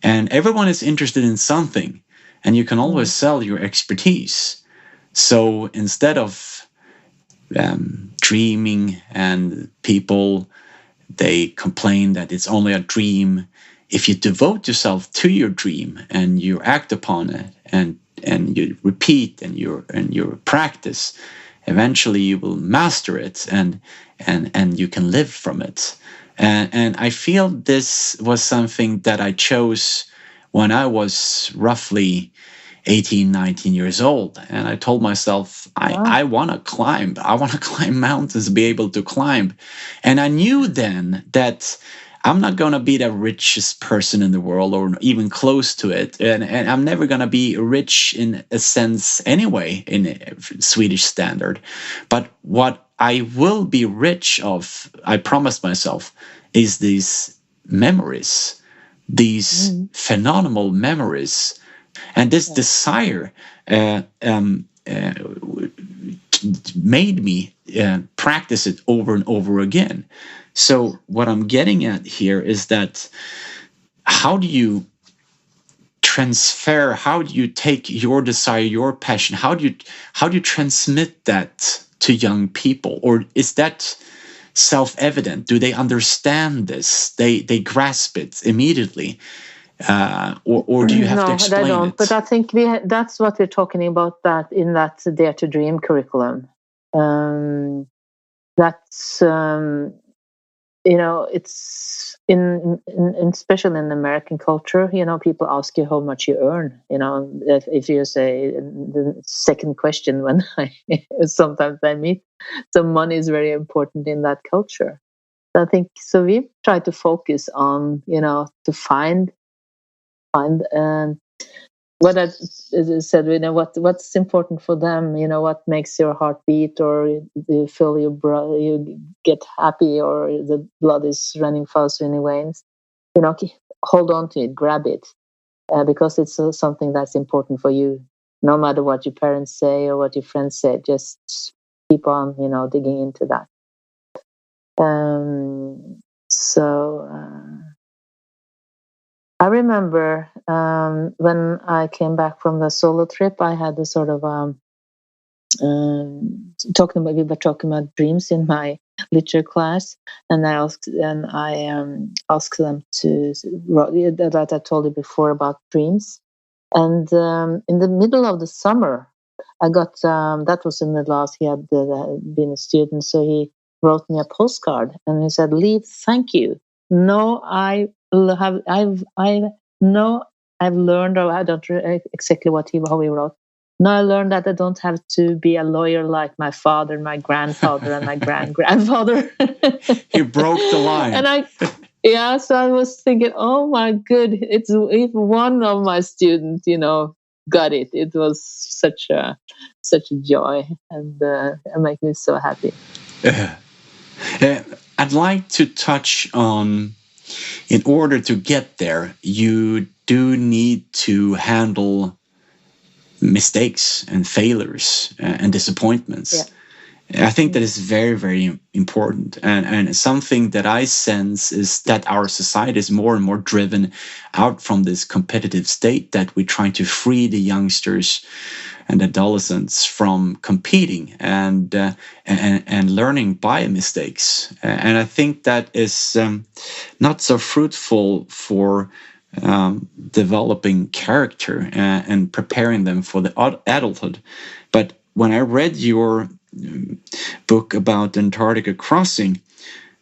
And everyone is interested in something, and you can always sell your expertise. So instead of dreaming, and people, they complain that it's only a dream, if you devote yourself to your dream and you act upon it, and you repeat and you practice, eventually you will master it, and you can live from it. And I feel this was something that I chose when I was roughly 18, 19 years old. And I told myself, I want to climb. I want to climb mountains, be able to climb. And I knew then that I'm not going to be the richest person in the world, or even close to it. And I'm never going to be rich in a sense anyway, in a Swedish standard. But what I will be rich of, I promised myself, is these memories, these phenomenal memories. And this desire made me practice it over and over again. So what I'm getting at here is that how do you transfer, how do you take your desire, your passion, how do you transmit that to young people? Or is that self-evident? Do they understand this? They grasp it immediately? Or do you have to explain they don't. it? But I think that's what we're talking about, that in that Dare to Dream curriculum. That's it's in especially in American culture. People ask you how much you earn. If you say the second question when sometimes I meet, so money is very important in that culture. I think so. We try to focus on to find what I said, what's important for them, what makes your heart beat, or you feel you get happy, or the blood is running faster in your veins. Hold on to it, grab it, because it's something that's important for you. No matter what your parents say or what your friends say, just keep on, digging into that. I remember when I came back from the solo trip, I had a sort of we were talking about dreams in my literature class, and I asked them to write that I told you before about dreams. And in the middle of the summer, I got that was in the last. He had been a student, so he wrote me a postcard, and he said, "Liv, thank you. No, I've learned, or I don't know exactly how he wrote. Now I learned that I don't have to be a lawyer like my father, my grandfather, and my grandfather." You broke the line. And so I was thinking, oh my good, if one of my students, got it. It was such a joy, and it made me so happy. I'd like to touch on, in order to get there, you do need to handle mistakes and failures and disappointments. Yeah. I think that is very, very important. And something that I sense is that our society is more and more driven out from this competitive state, that we're trying to free the youngsters and adolescents from competing and learning by mistakes. And I think that is not so fruitful for developing character and preparing them for the adulthood. But when I read your book about Antarctica crossing,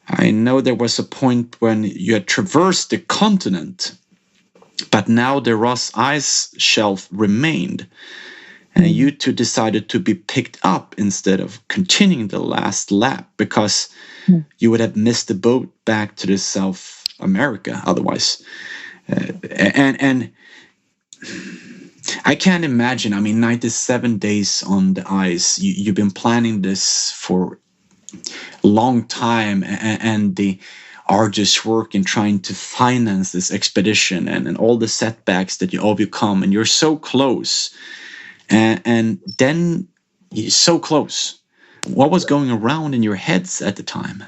I know there was a point when you had traversed the continent, but now the Ross ice shelf remained. And you two decided to be picked up instead of continuing the last lap because you would have missed the boat back to the South America otherwise. And I can't imagine. I mean, 97 days on the ice. You've been planning this for a long time, and the arduous work in trying to finance this expedition and all the setbacks that you overcome, and you're so close. And then you're so close. What was going around in your heads at the time?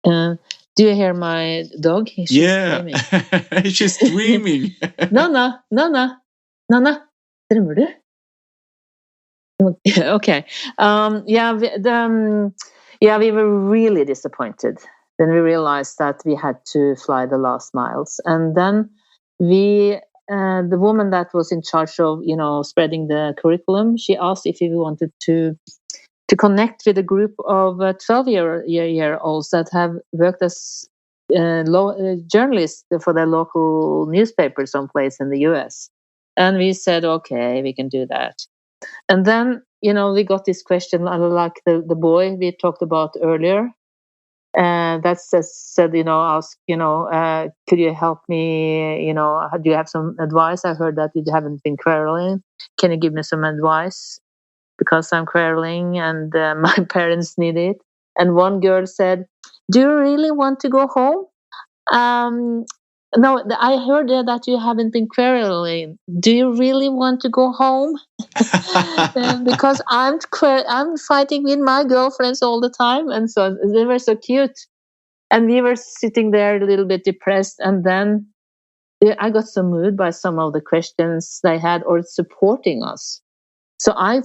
Do you hear my dog? She's screaming. She's screaming. Nana. Drømmer du? Okay. We were really disappointed when we realized that we had to fly the last miles, and then the woman that was in charge of, spreading the curriculum, she asked if we wanted to connect with a group of 12-year-olds that have worked as journalists for their local newspaper someplace in the US. And we said, okay, we can do that. And then, we got this question, like the boy we talked about earlier, that said, ask, could you help me? Do you have some advice? I heard that you haven't been quarreling. Can you give me some advice? Because I'm quarreling and my parents need it. And one girl said, do you really want to go home? No, I heard that you haven't been quarreling. Do you really want to go home? Because I'm fighting with my girlfriends all the time. And so they were so cute. And we were sitting there a little bit depressed. And then I got so moved by some of the questions they had or supporting us. So I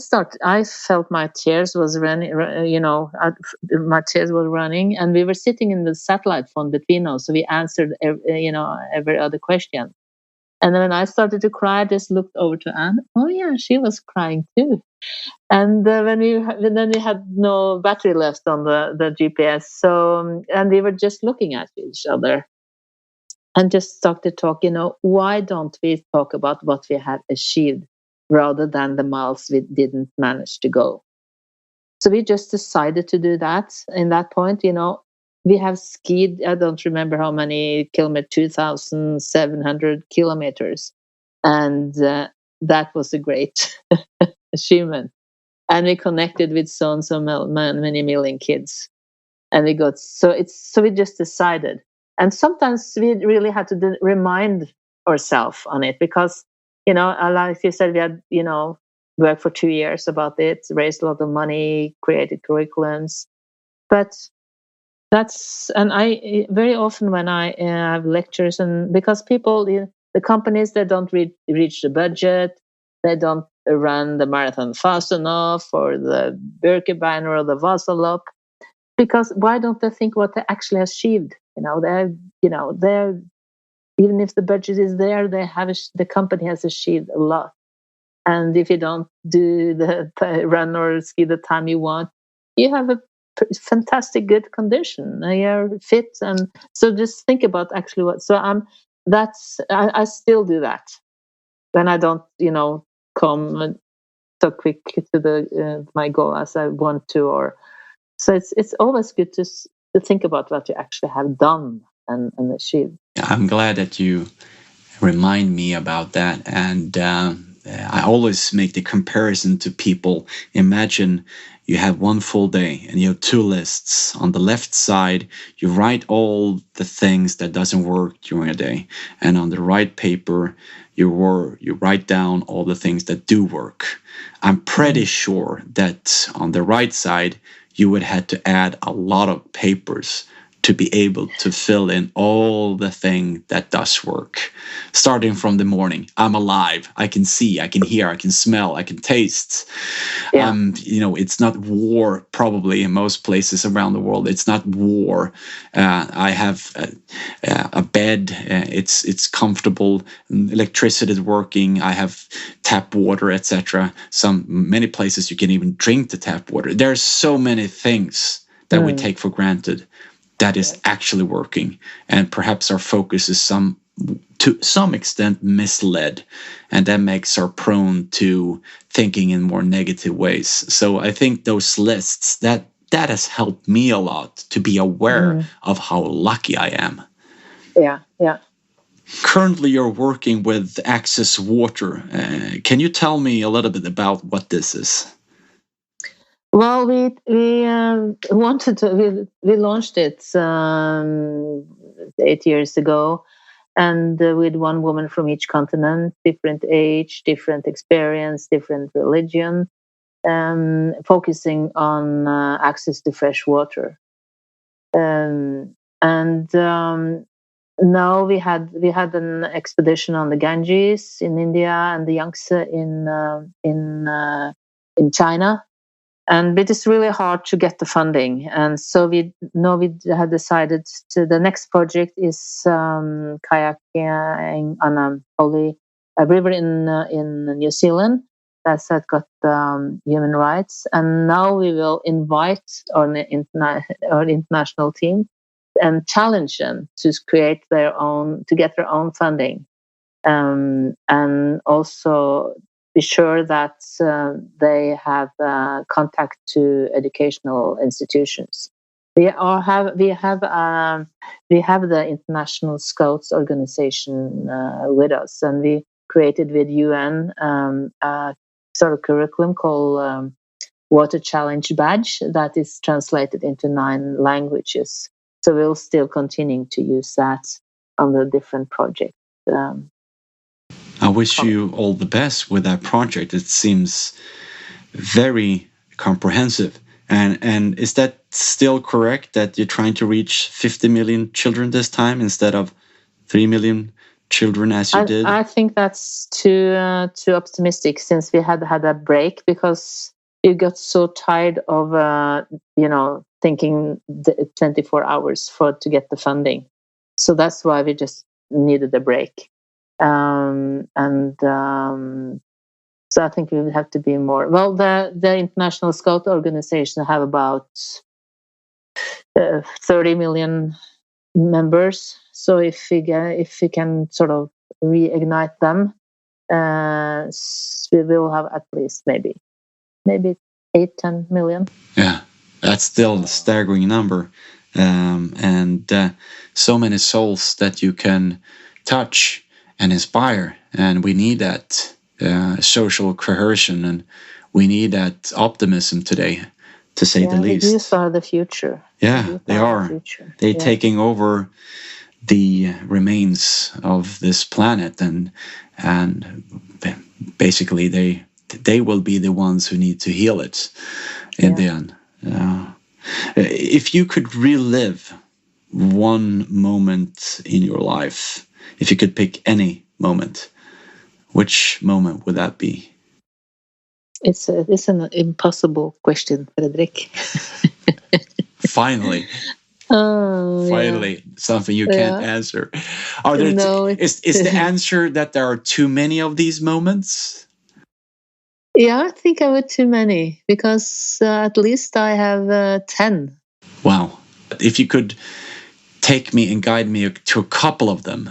felt my tears was running, my tears were running, and we were sitting in the satellite phone between us. So we answered, every other question. And then when I started to cry, I just looked over to Ann. Oh yeah, she was crying too. And then we had no battery left on the GPS. So, and we were just looking at each other and just started to talk, why don't we talk about what we had achieved rather than the miles we didn't manage to go? So we just decided to do that. In that point, we have skied, I don't remember how many kilometers, 2,700 kilometers. And that was a great achievement. And we connected with so many million kids. And we we just decided. And sometimes we really had to remind ourselves on it because, like you said, we had, worked for 2 years about it, raised a lot of money, created curriculums. But and I very often when I have lectures, and because people, the companies, they don't reach the budget, they don't run the marathon fast enough, or the Birkebeiner or the Vasalopp, because why don't they think what they actually achieved? They're even if the budget is there, the company has achieved a lot. And if you don't do the run or ski the time you want, you have a fantastic good condition. You're fit, and so just think about actually what. So I still do that when I don't come so quick to my goal as I want to, or so it's always good to think about what you actually have done and achieved. I'm glad that you remind me about that, and I always make the comparison to people. Imagine you have one full day and you have two lists. On the left side, you write all the things that doesn't work during a day, and on the right paper, you write down all the things that do work. I'm pretty sure that on the right side, you would have to add a lot of papers to be able to fill in all the thing that does work. Starting from the morning, I'm alive, I can see, I can hear, I can smell, I can taste. Yeah. It's not war, probably in most places around the world. It's not war. I have a bed, it's comfortable, electricity is working, I have tap water, etc. Many places you can even drink the tap water. There's so many things that we take for granted that is actually working, and perhaps our focus is to some extent misled, and that makes us prone to thinking in more negative ways. So I think those lists that has helped me a lot to be aware of how lucky I am. Yeah. Currently, you're working with Access Water. Can you tell me a little bit about what this is? Well, we wanted to. We launched it 8 years ago, and with one woman from each continent, different age, different experience, different religion, focusing on access to fresh water. Now we had an expedition on the Ganges in India and the Yangtze in China. And it is really hard to get the funding. And so we had decided the next project is kayaking on a river in New Zealand that's got human rights. And now we will invite our international team and challenge them to get their own funding, and also be sure that they have contact to educational institutions. We have the International Scouts organization with us, and we created with UN a sort of curriculum called Water Challenge Badge that is translated into 9 languages. So we'll still continue to use that on the different projects. I wish you all the best with that project. It seems very comprehensive. And is that still correct that you're trying to reach 50 million children this time instead of 3 million children as you did? I think that's too optimistic, since we had a break because you got so tired of thinking 24 hours to get the funding. So that's why we just needed a break. So I think we would have to be more. Well, the International Scout organization have about 30 million members. So if we can sort of reignite them, we will have at least maybe 8-10 million. Yeah, that's still a staggering number, and so many souls that you can touch and inspire, and we need that social cohesion, and we need that optimism today, to say the least. The youth are the future. Yeah, they are. They're taking over the remains of this planet, and basically they will be the ones who need to heal it in the end. If you could relive one moment in your life, if you could pick any moment, which moment would that be? It's an impossible question, Fredrik. Finally, something you can't answer. Are there? Is the answer that there are too many of these moments? Yeah, I think I would too many, because at least I have 10. Wow! If you could take me and guide me to a couple of them,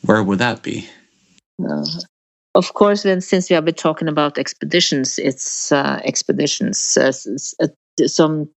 where would that be? Of course, since we have been talking about expeditions, it's expeditions. Some